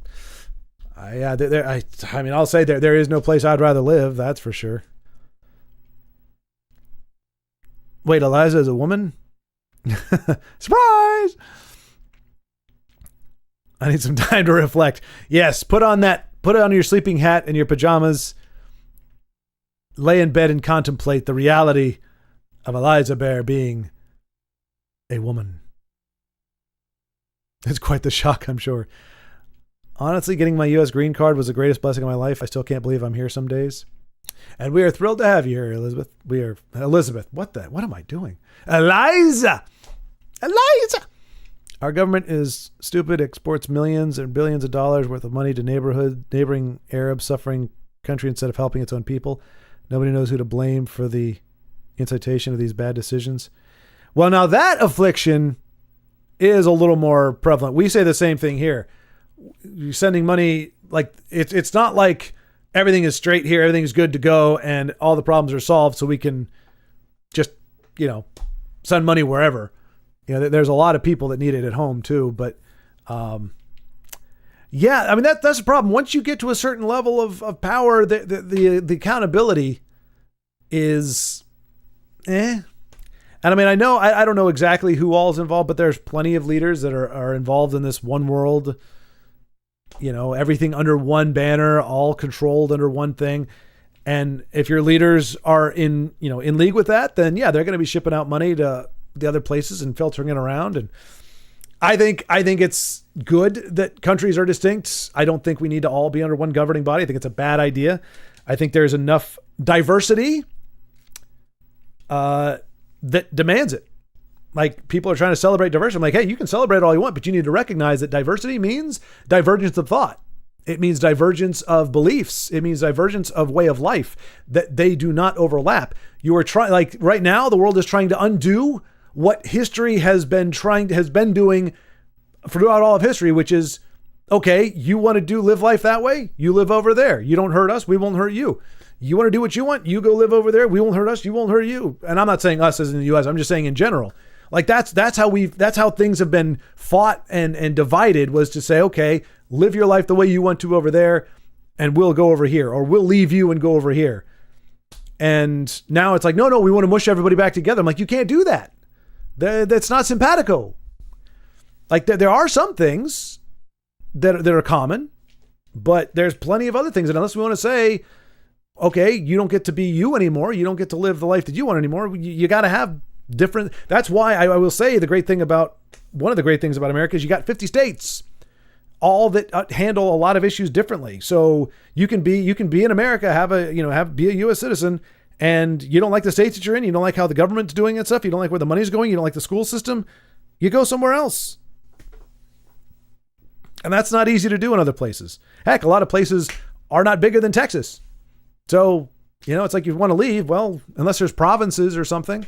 I'll say there is no place I'd rather live. That's for sure. Wait, Eliza is a woman? Surprise! I need some time to reflect. Yes, put on your sleeping hat and your pajamas. Lay in bed and contemplate the reality of Eliza Bear being a woman. It's quite the shock, I'm sure. Honestly, getting my U.S. green card was the greatest blessing of my life. I still can't believe I'm here some days. And we are thrilled to have you here, Elizabeth. Elizabeth. What am I doing? Eliza! Our government is stupid, exports millions and billions of dollars worth of money to neighboring Arab suffering country instead of helping its own people. Nobody knows who to blame for the incitation of these bad decisions. Well, now that affliction is a little more prevalent. We say the same thing here. You're sending money, like it's not like everything is straight here, everything is good to go, and all the problems are solved so we can just, send money wherever. There's a lot of people that need it at home too, but yeah, I mean that's the problem. Once you get to a certain level of power, the accountability is And I mean, I don't know exactly who all is involved, but there's plenty of leaders that are involved in this one world, everything under one banner, all controlled under one thing. And if your leaders are in league with that, then yeah, they're going to be shipping out money to the other places and filtering it around. And I think it's good that countries are distinct. I don't think we need to all be under one governing body. I think it's a bad idea. I think there's enough diversity that demands it. Like, people are trying to celebrate diversity. I'm like, hey, you can celebrate all you want, but you need to recognize that diversity means divergence of thought. It means divergence of beliefs. It means divergence of way of life, that they do not overlap. You are trying, like right now, the world is trying to undo what history has been doing throughout all of history, which is, okay, you want to live life that way? You live over there. You don't hurt us. We won't hurt you. You want to do what you want? You go live over there. We won't hurt us. You won't hurt you. And I'm not saying us as in the U.S. I'm just saying in general. Like that's how things have been fought and divided, was to say, okay, live your life the way you want to over there, and we'll go over here, or we'll leave you and go over here. And now it's like, no, we want to mush everybody back together. I'm like, you can't do that. That's not simpatico. Like there are some things that are common, but there's plenty of other things. And unless we want to say, okay, you don't get to be you anymore, you don't get to live the life that you want anymore, you got to have different. That's why I will say one of the great things about America is you got 50 states, all that handle a lot of issues differently. So you can be in America, be a U.S. citizen, and you don't like the states that you're in, you don't like how the government's doing that stuff, you don't like where the money's going, you don't like the school system, you go somewhere else. And that's not easy to do in other places. Heck, a lot of places are not bigger than Texas. So, it's like you want to leave. Well, unless there's provinces or something.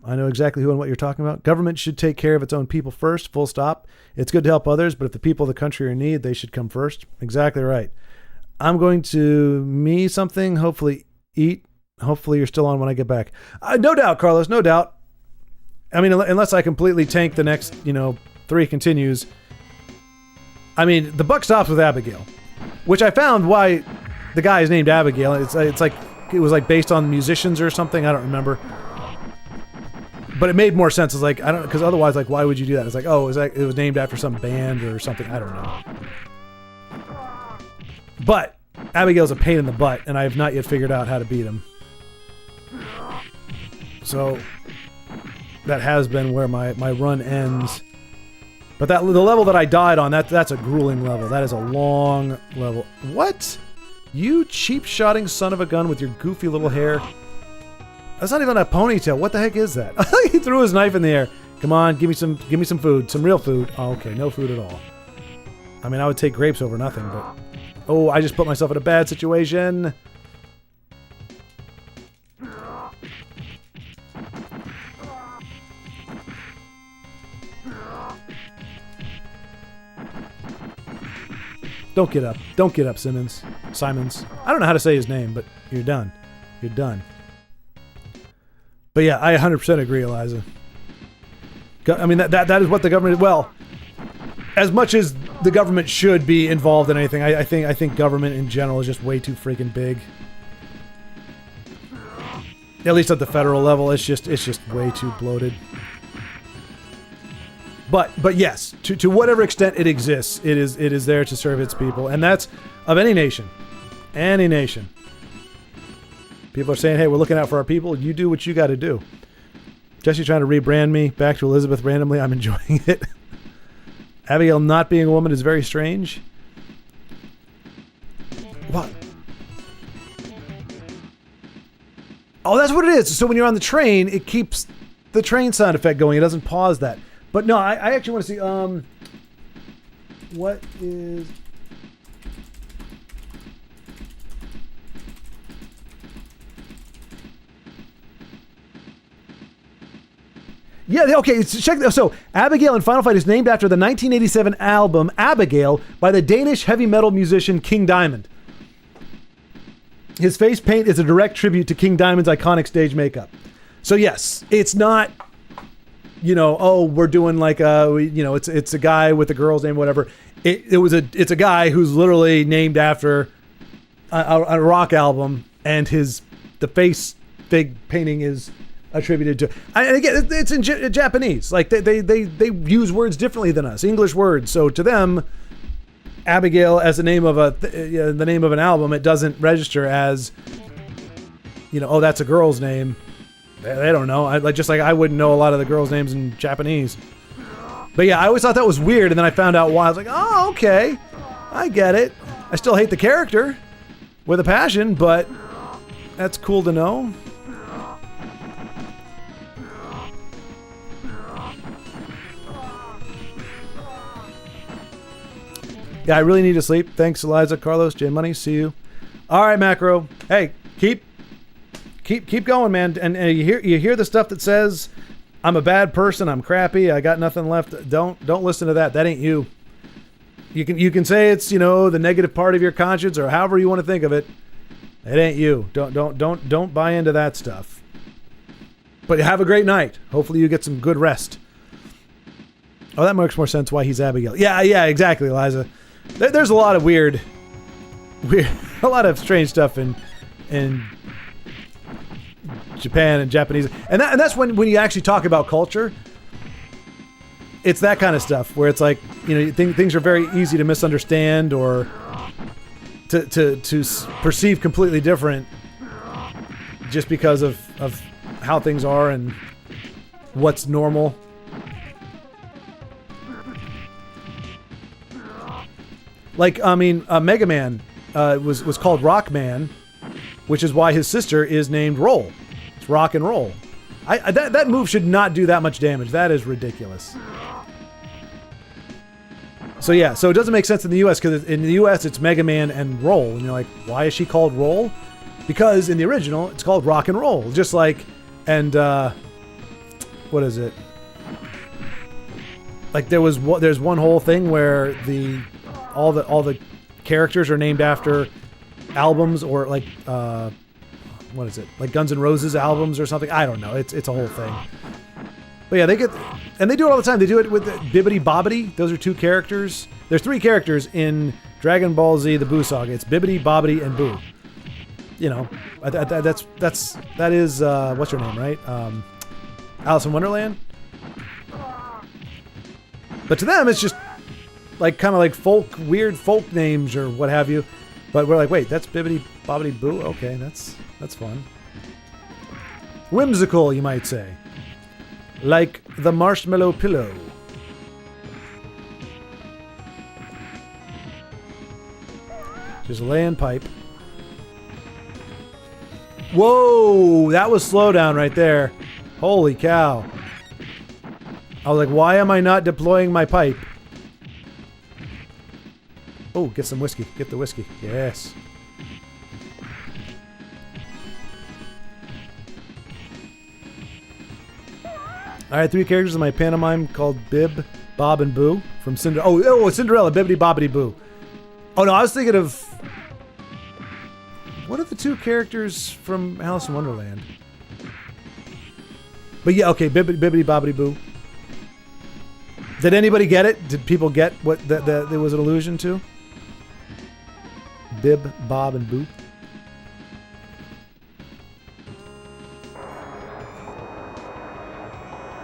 I know exactly who and what you're talking about. Government should take care of its own people first, full stop. It's good to help others, but if the people of the country are in need, they should come first. Exactly right. I'm going to me something, hopefully eat. Hopefully you're still on when I get back. No doubt, Carlos, no doubt. I mean, unless I completely tank the next, 3 continues. I mean, the buck stops with Abigail, which I found why the guy is named Abigail. It's like, it was like based on musicians or something. I don't remember. But it made more sense. It's like, I don't, because otherwise, like, why would you do that? It's like, oh, it was named after some band or something. I don't know. But Abigail's a pain in the butt, and I have not yet figured out how to beat him. So that has been where my run ends. But the level that I died on, that's a grueling level. That is a long level. What? You cheap-shotting son of a gun with your goofy little hair. That's not even a ponytail. What the heck is that? He threw his knife in the air. Come on, give me some food, some real food. Oh, okay, no food at all. I mean, I would take grapes over nothing, but oh, I just put myself in a bad situation. Don't get up. Don't get up, Simons. I don't know how to say his name, but you're done. You're done. But yeah, I 100% agree, Eliza. I mean, that is what the government... Well, as much as the government should be involved in anything, I think government in general is just way too freaking big. At least at the federal level, it's just way too bloated. But yes, to whatever extent it exists, it is there to serve its people, and that's of any nation. Any nation. People are saying, hey, we're looking out for our people. You do what you got to do. Jesse trying to rebrand me back to Elizabeth randomly. I'm enjoying it. Abigail not being a woman is very strange. What? Oh, that's what it is. So when you're on the train, it keeps the train sound effect going. It doesn't pause that. But no, I actually want to see, what is... Yeah, okay, check this. So, Abigail in Final Fight is named after the 1987 album Abigail by the Danish heavy metal musician King Diamond. His face paint is a direct tribute to King Diamond's iconic stage makeup. So, yes, it's not, we're doing like it's a guy with a girl's name, whatever. It's a guy who's literally named after a rock album, and the face fig painting is attributed to, and again, it's in Japanese. Like they use words differently than us, English words. So to them, Abigail as the name of the name of an album, it doesn't register as, oh, that's a girl's name. They don't know. I wouldn't know a lot of the girls' names in Japanese. But yeah, I always thought that was weird, and then I found out why. I was like, oh, okay, I get it. I still hate the character with a passion, but that's cool to know. Yeah, I really need to sleep. Thanks, Eliza, Carlos, J Money. See you. All right, Macro. Hey, keep going, man. And you hear the stuff that says I'm a bad person, I'm crappy, I got nothing left. Don't listen to that. That ain't you. You can say it's, the negative part of your conscience or however you want to think of it. It ain't you. Don't buy into that stuff. But have a great night. Hopefully you get some good rest. Oh, that makes more sense why he's Abigail. Yeah, exactly, Eliza. There's a lot of weird, a lot of strange stuff in Japan and Japanese, and that's when you actually talk about culture. It's that kind of stuff where it's like, things are very easy to misunderstand or to perceive completely different just because of how things are and what's normal. Like, Mega Man was called Rockman, which is why his sister is named Roll. It's rock and roll. That move should not do that much damage. That is ridiculous. So yeah, so it doesn't make sense in the U.S. because in the U.S. it's Mega Man and Roll, and you're like, why is she called Roll? Because in the original it's called Rock and Roll, just like, and what is it? Like there's one whole thing where all the characters are named after albums or like what is it? Like Guns N' Roses albums or something. I don't know. It's a whole thing. But yeah, they do it all the time. They do it with Bibbidi Bobbidi. Those are two characters. There's three characters in Dragon Ball Z: The Boo Saga. It's Bibbidi, Bobbidi, and Boo. You know, that is what's her name, right? Alice in Wonderland. But to them, it's just like kind of like weird folk names or what have you. But we're like, wait, that's Bibbidi Bobbidi Boo. Okay, that's fun. Whimsical, you might say. Like the marshmallow pillow. Just laying pipe. Whoa, that was slowdown right there. Holy cow. I was like, why am I not deploying my pipe? Oh, get some whiskey. Get the whiskey. Yes. I had three characters in my pantomime called Bib, Bob, and Boo from Cinderella. Oh, Cinderella, Bibbidi Bobbidi Boo. Oh no, I was thinking of what are the two characters from Alice in Wonderland? But yeah, okay, Bibbidi Bobbidi Boo. Did anybody get it? Did people get what that there was an allusion to? Bib, Bob, and Boo.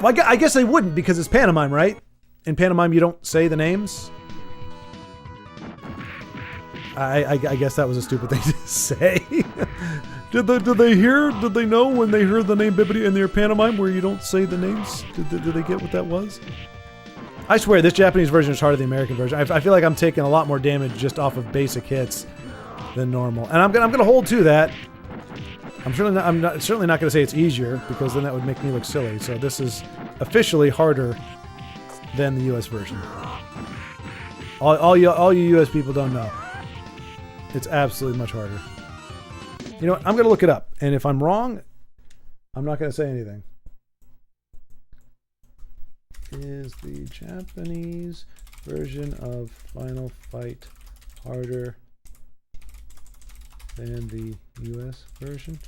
Well, I guess they wouldn't because it's pantomime, right? In pantomime, you don't say the names. I guess that was a stupid thing to say. Did they know when they heard the name Bibbidi in their pantomime where you don't say the names? Did they get what that was? I swear, this Japanese version is harder than the American version. I feel like I'm taking a lot more damage just off of basic hits than normal, and I'm gonna hold to that. I'm certainly not gonna say it's easier because then that would make me look silly. So this is officially harder than the U.S. version. All you U.S. people don't know. It's absolutely much harder. You know what? I'm gonna look it up, and if I'm wrong, I'm not gonna say anything. Is the Japanese version of Final Fight harder than the US version?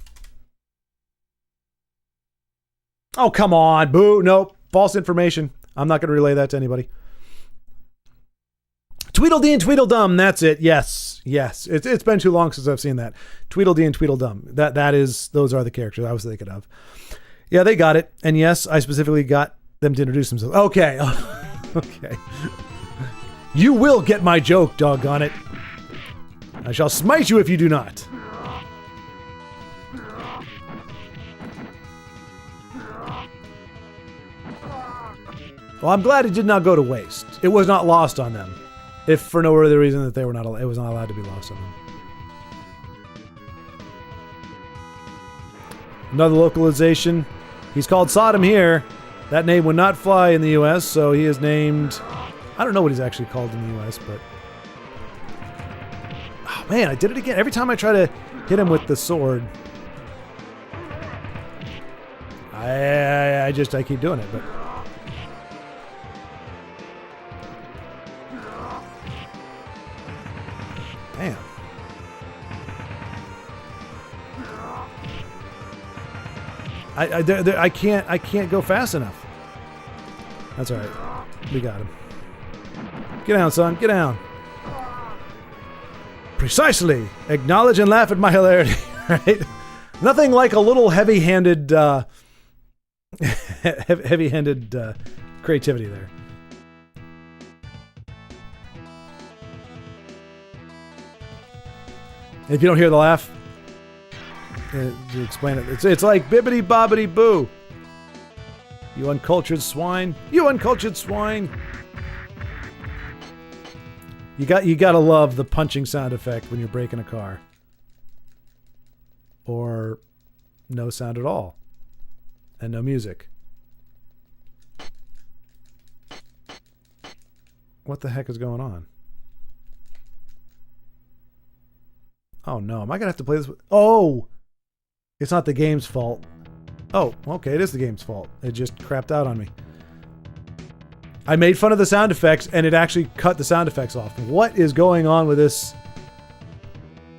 Oh, come on, boo. Nope. False information. I'm not going to relay that to anybody. Tweedledee and Tweedledum. That's it. Yes. It's been too long since I've seen that. Tweedledee and Tweedledum. Those are the characters I was thinking of. Yeah, they got it. And yes, I specifically got them to introduce themselves. Okay. Okay. You will get my joke, doggone it. I shall smite you if you do not. Well, I'm glad it did not go to waste. It was not lost on them. If for no other reason that it was not allowed to be lost on them. Another localization. He's called Sodom here. That name would not fly in the US, so he is named... I don't know what he's actually called in the US, but... Oh, man, I did it again. Every time I try to hit him with the sword... I keep doing it, but... Damn. I can't go fast enough. That's all right. We got him. Get down, son. Get down. Precisely. Acknowledge and laugh at my hilarity. Right? Nothing like a little heavy-handed, heavy-handed creativity there. If you don't hear the laugh, to explain it, it's like Bibbidi Bobbidi Boo. You uncultured swine. You uncultured swine. You gotta love the punching sound effect when you're breaking a car. Or no sound at all. And no music. What the heck is going on? Oh no, am I gonna have to play this? Oh! It's not the game's fault. Oh, okay, it is the game's fault. It just crapped out on me. I made fun of the sound effects and it actually cut the sound effects off. What is going on with this?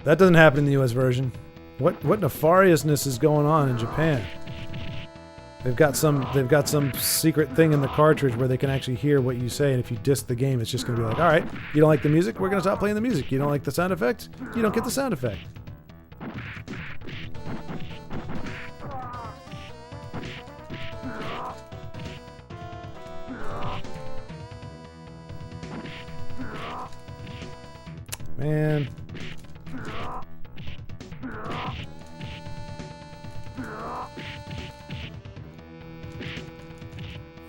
That doesn't happen in the US version. What nefariousness is going on in Japan? They've got some secret thing in the cartridge where they can actually hear what you say, and if you disk the game, it's just going to be like, all right, you don't like the music? We're going to stop playing the music. You don't like the sound effect? You don't get the sound effect. Man.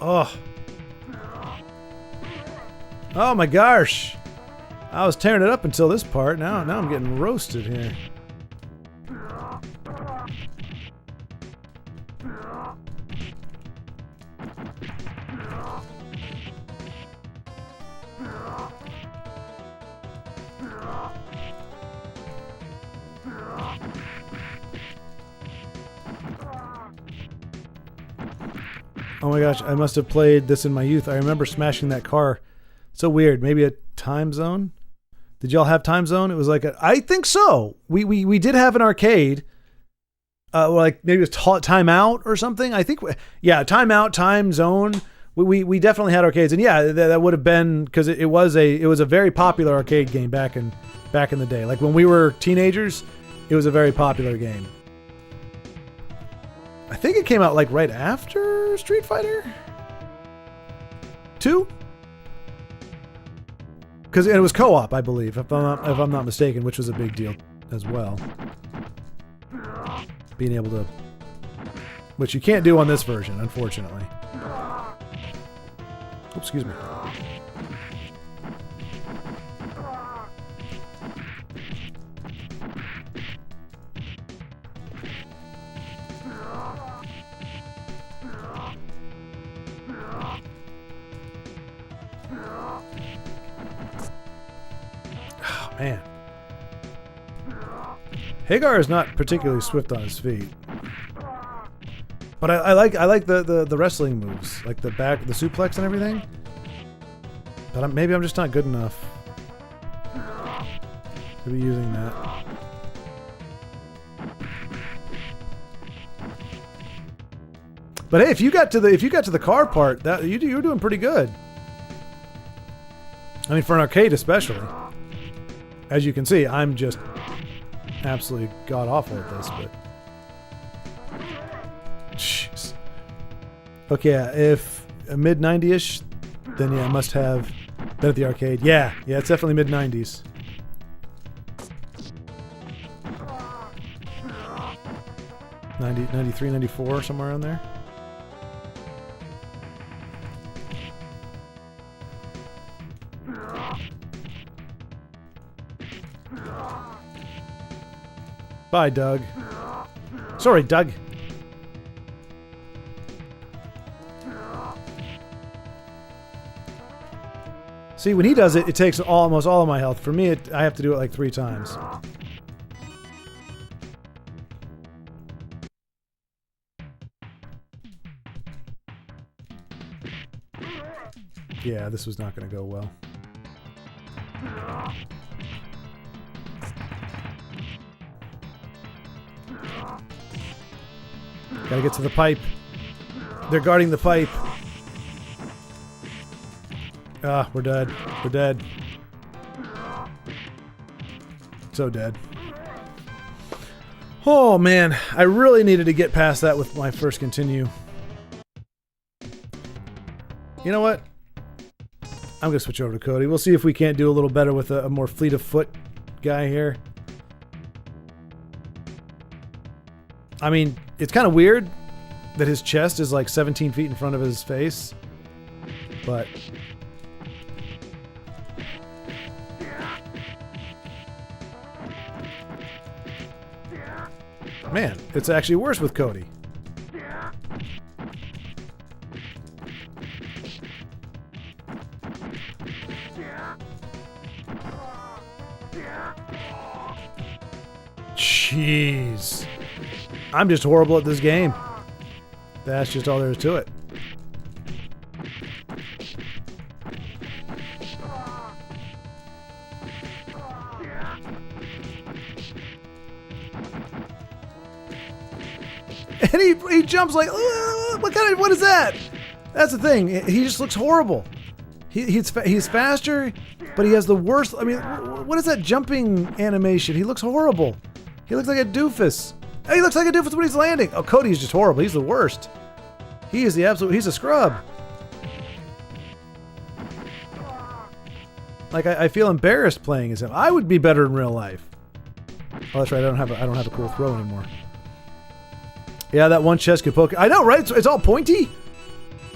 Oh. Oh my gosh. I was tearing it up until this part. Now I'm getting roasted here. Oh my gosh, I must have played this in my youth. I remember smashing that car. So weird. Maybe a Time Zone? Did y'all have Time Zone? It was like I think so. We did have an arcade. Like maybe it was Time Out or something. I think Time Out, Time Zone. We definitely had arcades. And yeah, that would have been because it was a very popular arcade game back in the day. Like when we were teenagers, it was a very popular game. I think it came out like right after Street Fighter 2, because it was co-op, I believe, if I'm not mistaken, which was a big deal as well. Being able to, which you can't do on this version, unfortunately. Oops, excuse me. Man. Hagar is not particularly swift on his feet. But I like the wrestling moves, like the suplex and everything. But maybe I'm just not good enough to be using that. But hey, if you got to the car part, that you were doing pretty good. I mean, for an arcade especially. As you can see, I'm just absolutely god-awful at this, but... Jeez. Okay, if mid-90-ish, then yeah, I must have been at the arcade. Yeah, it's definitely mid-90s. '93, '94, somewhere around there. Bye, Doug. Sorry, Doug. See, when he does it, it takes almost all of my health. For me, I have to do it like 3 times. Yeah, this was not going to go well. Gotta get to the pipe. They're guarding the pipe. Ah, we're dead. We're dead. So dead. Oh man, I really needed to get past that with my first continue. You know what? I'm gonna switch over to Cody. We'll see if we can't do a little better with a more fleet of foot guy here. I mean, it's kind of weird that his chest is like 17 feet in front of his face, but man, it's actually worse with Cody. Jeez. I'm just horrible at this game. That's just all there is to it. And he jumps like, what is that? That's the thing. He just looks horrible. He's faster, but he has the worst. I mean, what is that jumping animation? He looks horrible. He looks like a doofus. He looks like a doofus when he's landing. Oh, Cody's just horrible. He's the worst. He is the absolute. He's a scrub. Like I feel embarrassed playing as him. I would be better in real life. Oh, that's right. I don't have a cool throw anymore. Yeah, that one chest could poke. I know, right? It's all pointy.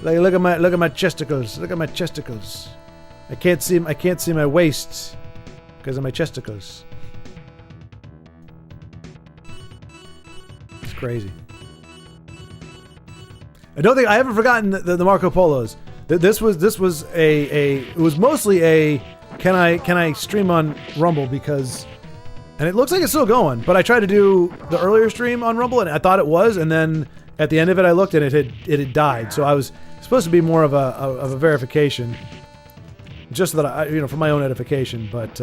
Like look at my chesticles. Look at my chesticles. I can't see my waist because of my chesticles. It's crazy. I haven't forgotten the Marco Polos. This was it was mostly a can I stream on Rumble because. And it looks like it's still going, but I tried to do the earlier stream on Rumble, and I thought it was, and then at the end of it, I looked and it had died. So I was supposed to be more of a verification, just so that I, for my own edification. But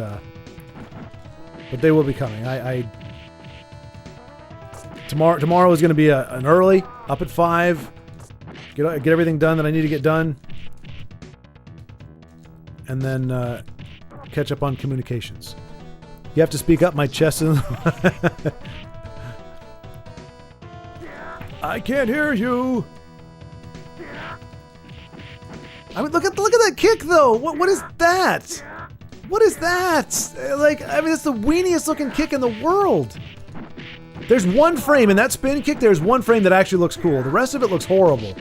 they will be coming. Tomorrow is going to be an early up at 5. Get everything done that I need to get done, and then catch up on communications. You have to speak up, my chest is... I can't hear you. I mean, look at that kick, though. What is that? What is that? Like, I mean, it's the weeniest looking kick in the world. There's one frame in that spin kick. There's one frame that actually looks cool. The rest of it looks horrible.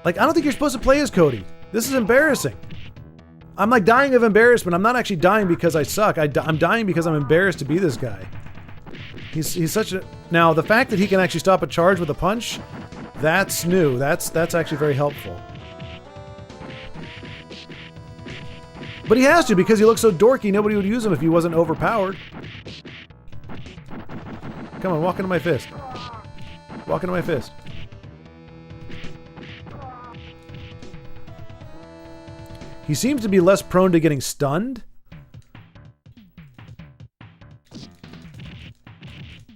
Like, I don't think you're supposed to play as Cody. This is embarrassing. I'm like dying of embarrassment. I'm not actually dying because I suck. I'm dying because I'm embarrassed to be this guy. He's such a... Now, the fact that he can actually stop a charge with a punch, that's new. That's actually very helpful. But he has to because he looks so dorky. Nobody would use him if he wasn't overpowered. Come on, walk into my fist. Walk into my fist. He seems to be less prone to getting stunned.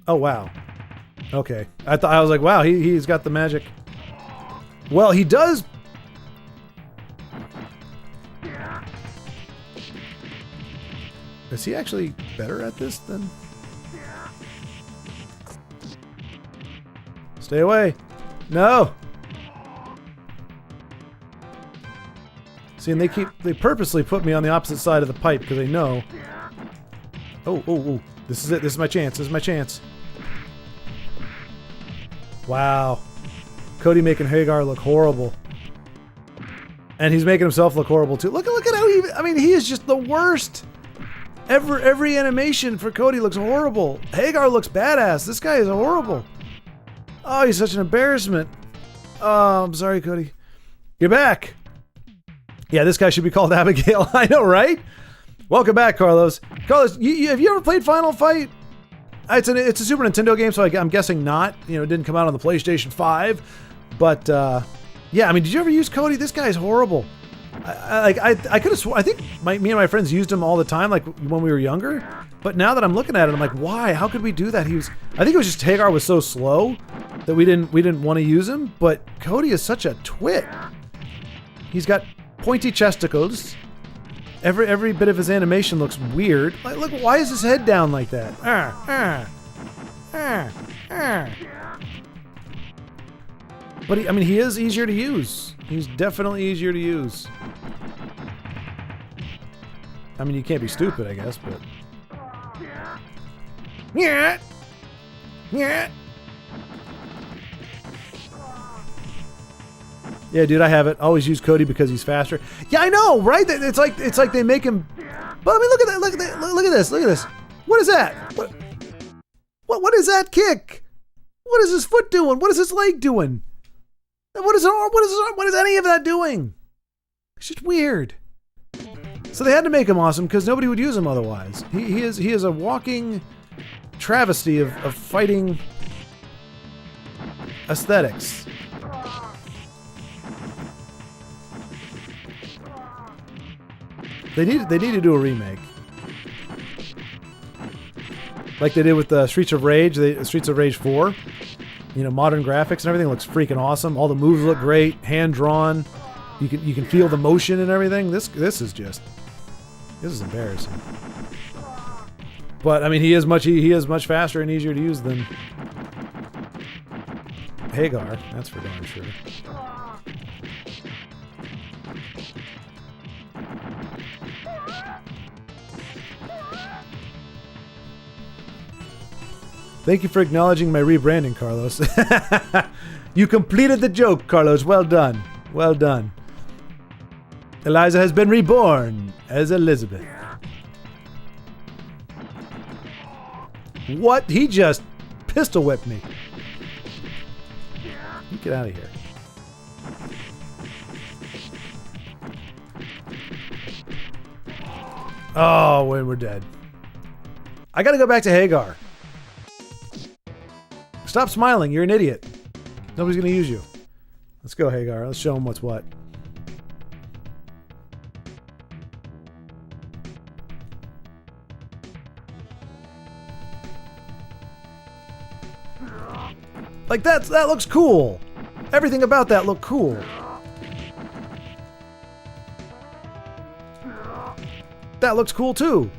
Oh, wow. Okay. I was like, wow, he's got the magic. Well, he does... Is he actually better at this than... Stay away. No! See, and they purposely put me on the opposite side of the pipe because they know. Oh. This is it. This is my chance. This is my chance. Wow. Cody making Hagar look horrible. And he's making himself look horrible too. Look at how he is just the worst. Every animation for Cody looks horrible. Hagar looks badass. This guy is horrible. Oh, he's such an embarrassment. Oh, I'm sorry, Cody. Get back. Yeah, this guy should be called Abigail. I know, right? Welcome back, Carlos. Carlos, have you ever played Final Fight? It's a Super Nintendo game, so I'm guessing not. It didn't come out on the PlayStation 5. But, yeah, I mean, did you ever use Cody? This guy's horrible. I could have I think me and my friends used him all the time, like, when we were younger. But now that I'm looking at it, I'm like, why? How could we do that? I think it was just Hagar was so slow that we didn't want to use him. But Cody is such a twit. He's got pointy chesticles. Every bit of his animation looks weird. Like, look, why is his head down like that? But he is easier to use. He's definitely easier to use. I mean, you can't be stupid, I guess, but... Yeah. Yeah, dude, I have it. Always use Cody because he's faster. Yeah, I know, right? It's like they make him. But I mean, look at that. Look at this. Look at this. What is that? What is that kick? What is his foot doing? What is his leg doing? What is his arm? What is any of that doing? It's just weird. So they had to make him awesome because nobody would use him otherwise. He is a walking travesty of fighting aesthetics. They need to do a remake, like they did with Streets of Rage. Streets of Rage 4. You know, modern graphics and everything looks freaking awesome. All the moves look great, hand drawn. You can feel the motion and everything. This is embarrassing. But I mean, he is much faster and easier to use than Hagar. That's for darn sure. Thank you for acknowledging my rebranding, Carlos. You completed the joke, Carlos. Well done. Well done. Eliza has been reborn as Elizabeth. What? He just pistol whipped me. You get out of here. Oh, we're dead. I gotta go back to Hagar. Stop smiling. You're an idiot. Nobody's gonna use you. Let's go, Hagar. Let's show him what's what. Like that looks cool. Everything about that looked cool. That looks cool too.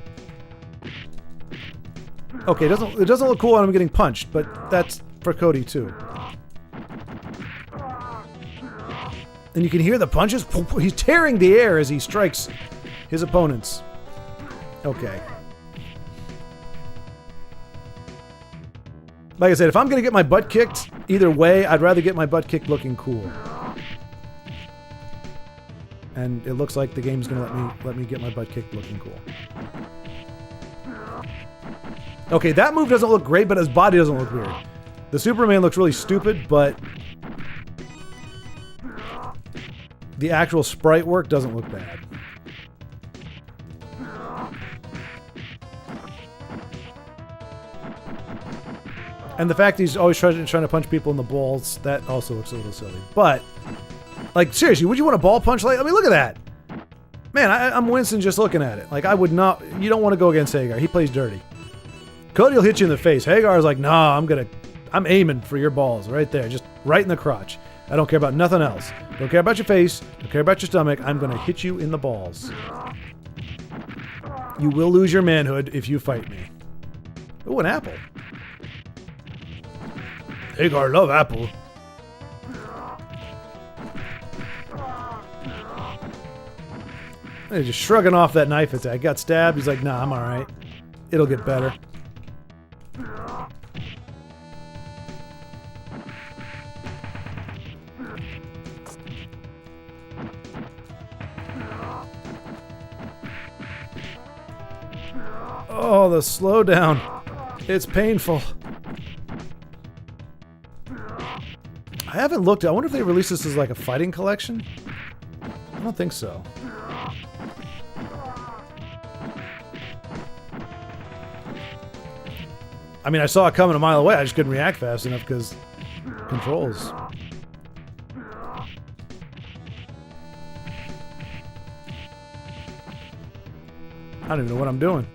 Okay, it doesn't look cool when I'm getting punched, but that's for Cody too. And you can hear the punches. He's tearing the air as he strikes his opponents. Okay. Like I said, if I'm gonna get my butt kicked, either way, I'd rather get my butt kicked looking cool. And it looks like the game's gonna let me get my butt kicked looking cool. Okay, that move doesn't look great, but his body doesn't look weird. The Superman looks really stupid, but the actual sprite work doesn't look bad. And the fact he's always trying to punch people in the balls, that also looks a little silly. But, like, seriously, would you want a ball punch? Like, I mean, look at that. Man, I'm wincing just looking at it. Like, I would not... You don't want to go against Hagar. He plays dirty. Cody will hit you in the face. Hagar's like, nah, I'm aiming for your balls right there. Just right in the crotch. I don't care about nothing else. Don't care about your face. Don't care about your stomach. I'm going to hit you in the balls. You will lose your manhood if you fight me. Ooh, an apple. Hagar love apple. He's just shrugging off that knife attack. Got stabbed. He's like, nah, I'm alright. It'll get better. Oh, the slowdown. It's painful. I haven't looked. I wonder if they released this as like a fighting collection? I don't think so. I mean, I saw it coming a mile away. I just couldn't react fast enough because controls. I don't even know what I'm doing.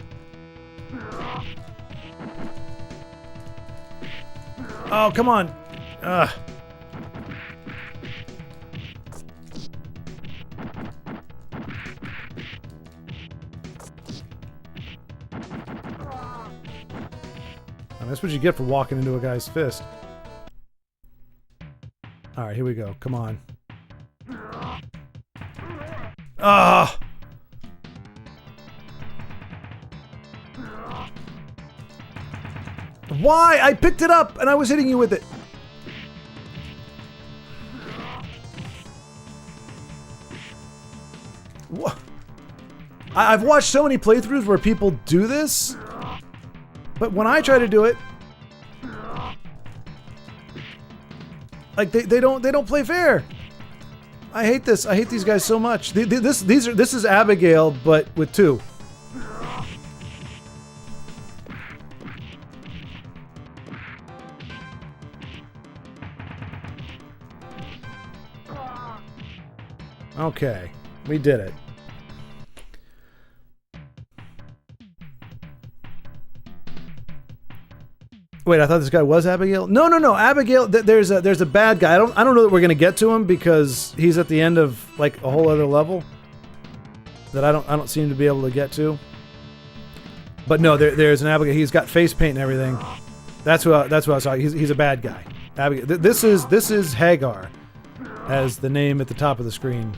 Oh, come on. Ugh. That's what you get for walking into a guy's fist. Alright, here we go. Come on. Ah! Why? I picked it up and I was hitting you with it. What? I've watched so many playthroughs where people do this. But when I try to do it, like they don't play fair. I hate this. I hate these guys so much. This is Abigail, but with 2. Okay, we did it. Wait, I thought this guy was Abigail. No. Abigail. There's a bad guy. I don't know that we're gonna get to him because he's at the end of like a whole other level that I don't seem to be able to get to. But no, there's an Abigail. He's got face paint and everything. That's who I was talking. He's a bad guy. Abigail. This is Hagar, as the name at the top of the screen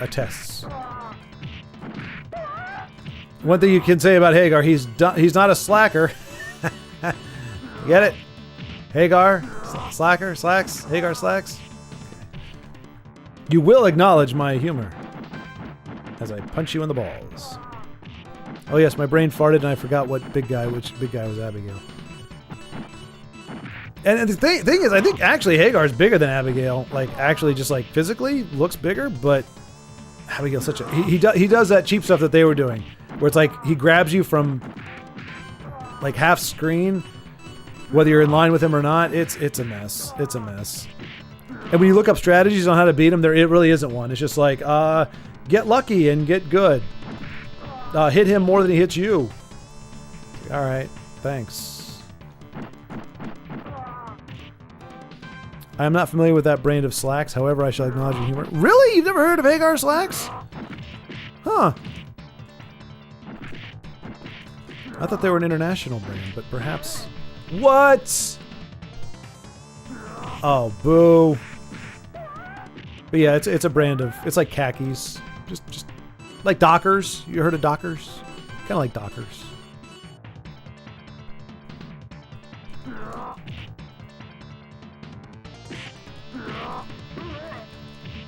attests. One thing you can say about Hagar, he's not a slacker. Get it? Hagar? Slacker? Slacks? Hagar slacks? You will acknowledge my humor as I punch you in the balls. Oh yes, my brain farted and I forgot which big guy was Abigail. And the thing is, I think actually Hagar is bigger than Abigail. Like, actually just like physically looks bigger, but Abigail's such a... He does that cheap stuff that they were doing. Where it's like, he grabs you from like half screen, whether you're in line with him or not. It's a mess. It's a mess. And when you look up strategies on how to beat him, it really isn't one. It's just like, get lucky and get good. Hit him more than he hits you. Alright, thanks. I am not familiar with that brand of slacks, however I shall acknowledge your humor. Really? You've never heard of Hagar slacks? Huh. I thought they were an international brand, but perhaps... What? Oh, boo. But yeah, it's a brand of... It's like khakis. Just like Dockers. You heard of Dockers? Kind of like Dockers.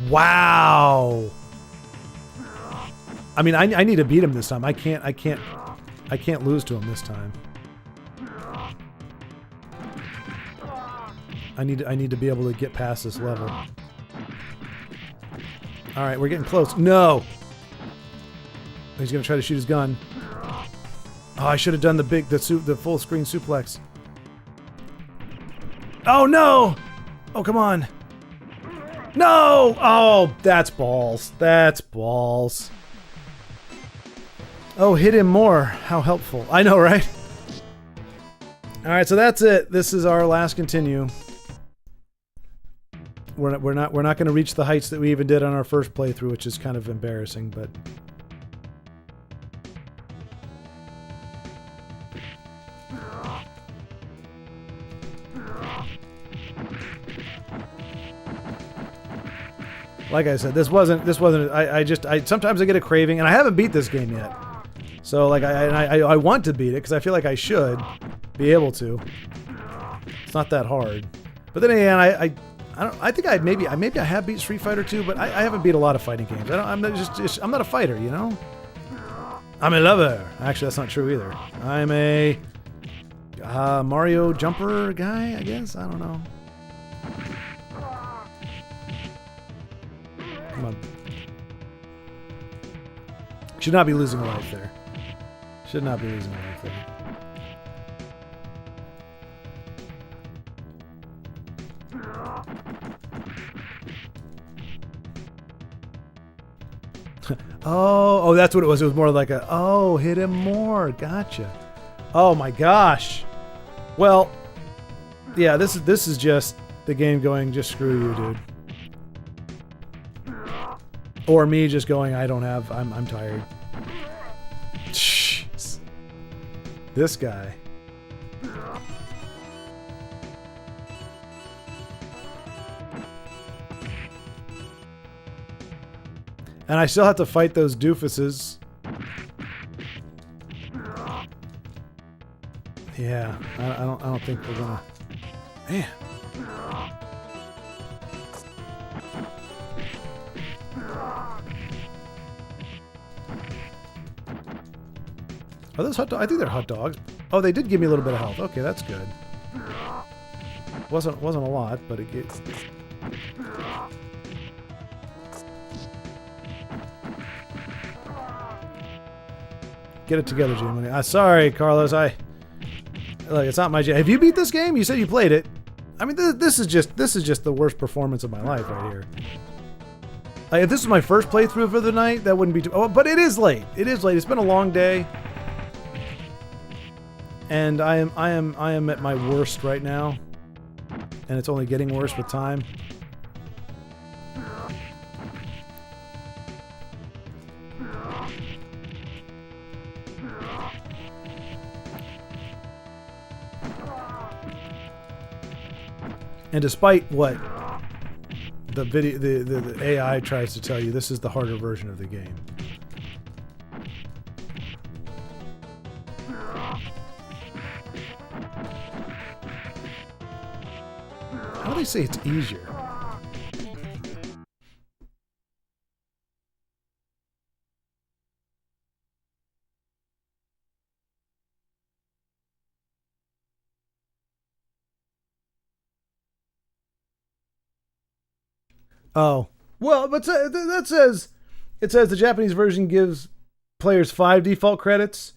Wow. I mean, I need to beat him this time. I can't lose to him this time. I need to be able to get past this level. All right, we're getting close. No. He's gonna try to shoot his gun. Oh, I should have done the full screen suplex. Oh no! Oh, come on. No! Oh, that's balls. That's balls. Oh, hit him more. How helpful. I know, right? Alright, so that's it. This is our last continue. We're not going to reach the heights that we even did on our first playthrough, which is kind of embarrassing, but... Like I said, this wasn't, sometimes I get a craving, and I haven't beat this game yet. So, like, I want to beat it, because I feel like I should be able to. It's not that hard. But then again, I think maybe I have beat Street Fighter 2, but I haven't beat a lot of fighting games. I'm not a fighter, you know? I'm a lover. Actually, that's not true either. I'm a Mario jumper guy, I guess? I don't know. Come on. Should not be losing a life there. Should not be losing a life there. Oh, that's what it was. It was more like a, oh, hit him more. Gotcha. Oh my gosh. Well, yeah, this is just the game going, just screw you, dude. Or me just going, I'm tired. Jeez. This guy. And I still have to fight those doofuses. Yeah, I don't think we're gonna... Man. Are those hot dogs? I think they're hot dogs. Oh, they did give me a little bit of health. Okay, that's good. Wasn't a lot, but it gets... Get it together, Jim. Sorry, Carlos. Look, it's not my jam. Have you beat this game? You said you played it. I mean, this is just the worst performance of my life right here. Like, if this was my first playthrough for the night, that wouldn't be too. Oh, but it is late. It is late. It's been a long day, and I am at my worst right now, and it's only getting worse with time. And despite what the AI tries to tell you, this is the harder version of the game. How do they say it's easier? Oh, well, but that says, it says the Japanese version gives players 5 default credits,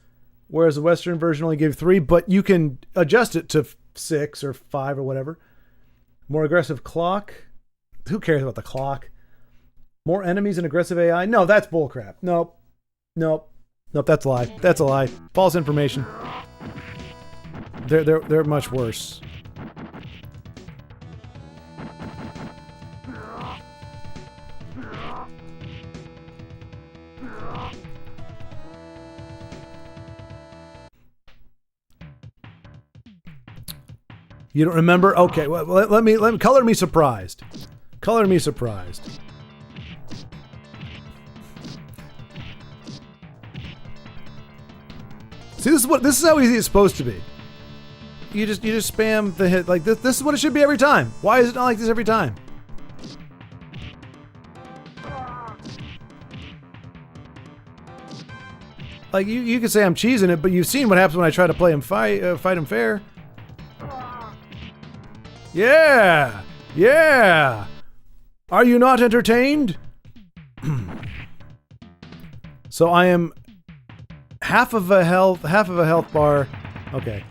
whereas the Western version only gave 3, but you can adjust it to 6 or 5 or whatever. More aggressive clock. Who cares about the clock? More enemies and aggressive AI. No, that's bullcrap. Nope. That's a lie. That's a lie. False information. They're much worse. You don't remember? Okay, well, let me color me surprised. Color me surprised. See, this is how easy it's supposed to be. You just spam the hit like this. This is what it should be every time. Why is it not like this every time? Like you could say I'm cheesing it, but you've seen what happens when I try to play him fight him fair. Yeah. Are you not entertained? So I am half of a health bar. Okay.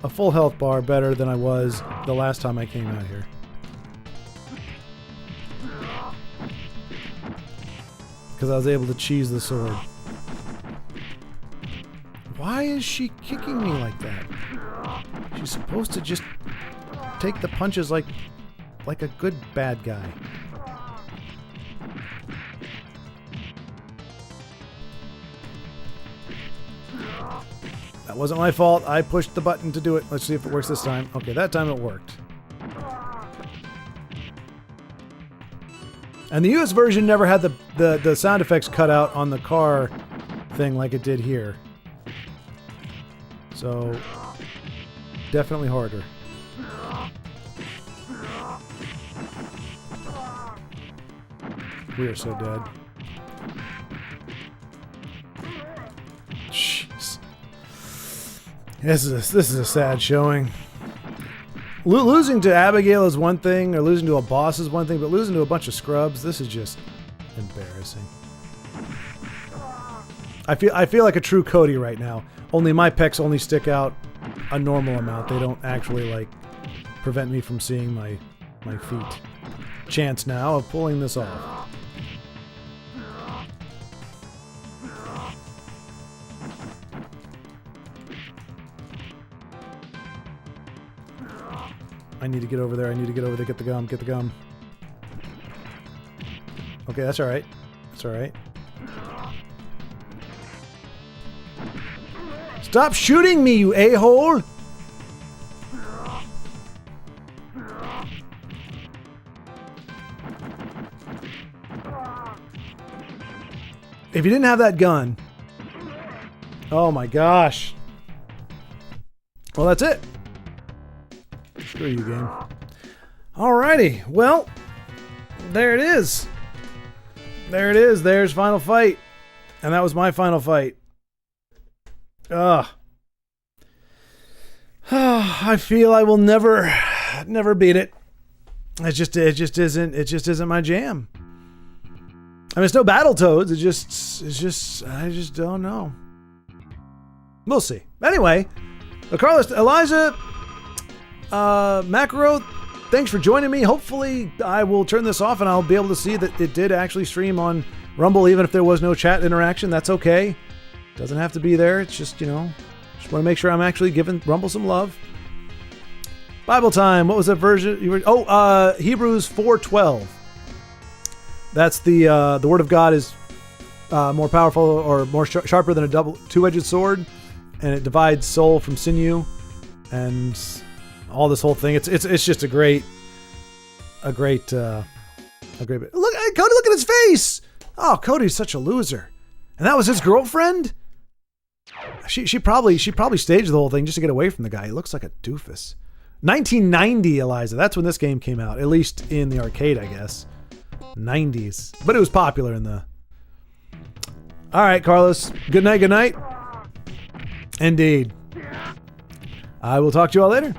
A full health bar better than I was the last time I came out here. Because I was able to cheese the sword. Why is she kicking me like that? She's supposed to just take the punches like a good bad guy. That wasn't my fault. I pushed the button to do it. Let's see if it works this time. Okay, that time it worked. And the US version never had the sound effects cut out on the car thing like it did here. So, definitely harder. We are so dead. Jeez. This is a sad showing. Losing to Abigail is one thing, or losing to a boss is one thing, but losing to a bunch of scrubs, this is just embarrassing. I feel like a true Cody right now. Only my pecs only stick out a normal amount. They don't actually like prevent me from seeing my feet. Chance now of pulling this off. I need to get over there. Get the gum. Okay, that's alright. Stop shooting me, you a-hole! If you didn't have that gun... Oh my gosh. Well, that's it. Screw you, game. Alrighty. Well, there it is. There's Final Fight. And that was my final fight. Ugh. I feel I will never beat it. It just isn't my jam. I mean, it's no Battletoads. I just don't know. We'll see. Anyway, Carlos, Elijah, Macro, thanks for joining me. Hopefully I will turn this off and I'll be able to see that it did actually stream on Rumble, even if there was no chat interaction. That's okay. Doesn't have to be there. It's just, just want to make sure I'm actually giving Rumble some love. Bible time. What was that version? Hebrews 4:12. That's the word of God is more powerful or more sharper than a two-edged sword, and it divides soul from sinew, and all this whole thing. It's just a great bit. Look, Cody, look at his face. Oh, Cody's such a loser, and that was his girlfriend. She probably staged the whole thing just to get away from the guy. He looks like a doofus. 1990, Eliza. That's when this game came out, at least in the arcade, I guess. 90s, but it was popular in the. All right, Carlos. Good night. Good night. Indeed. I will talk to you all later.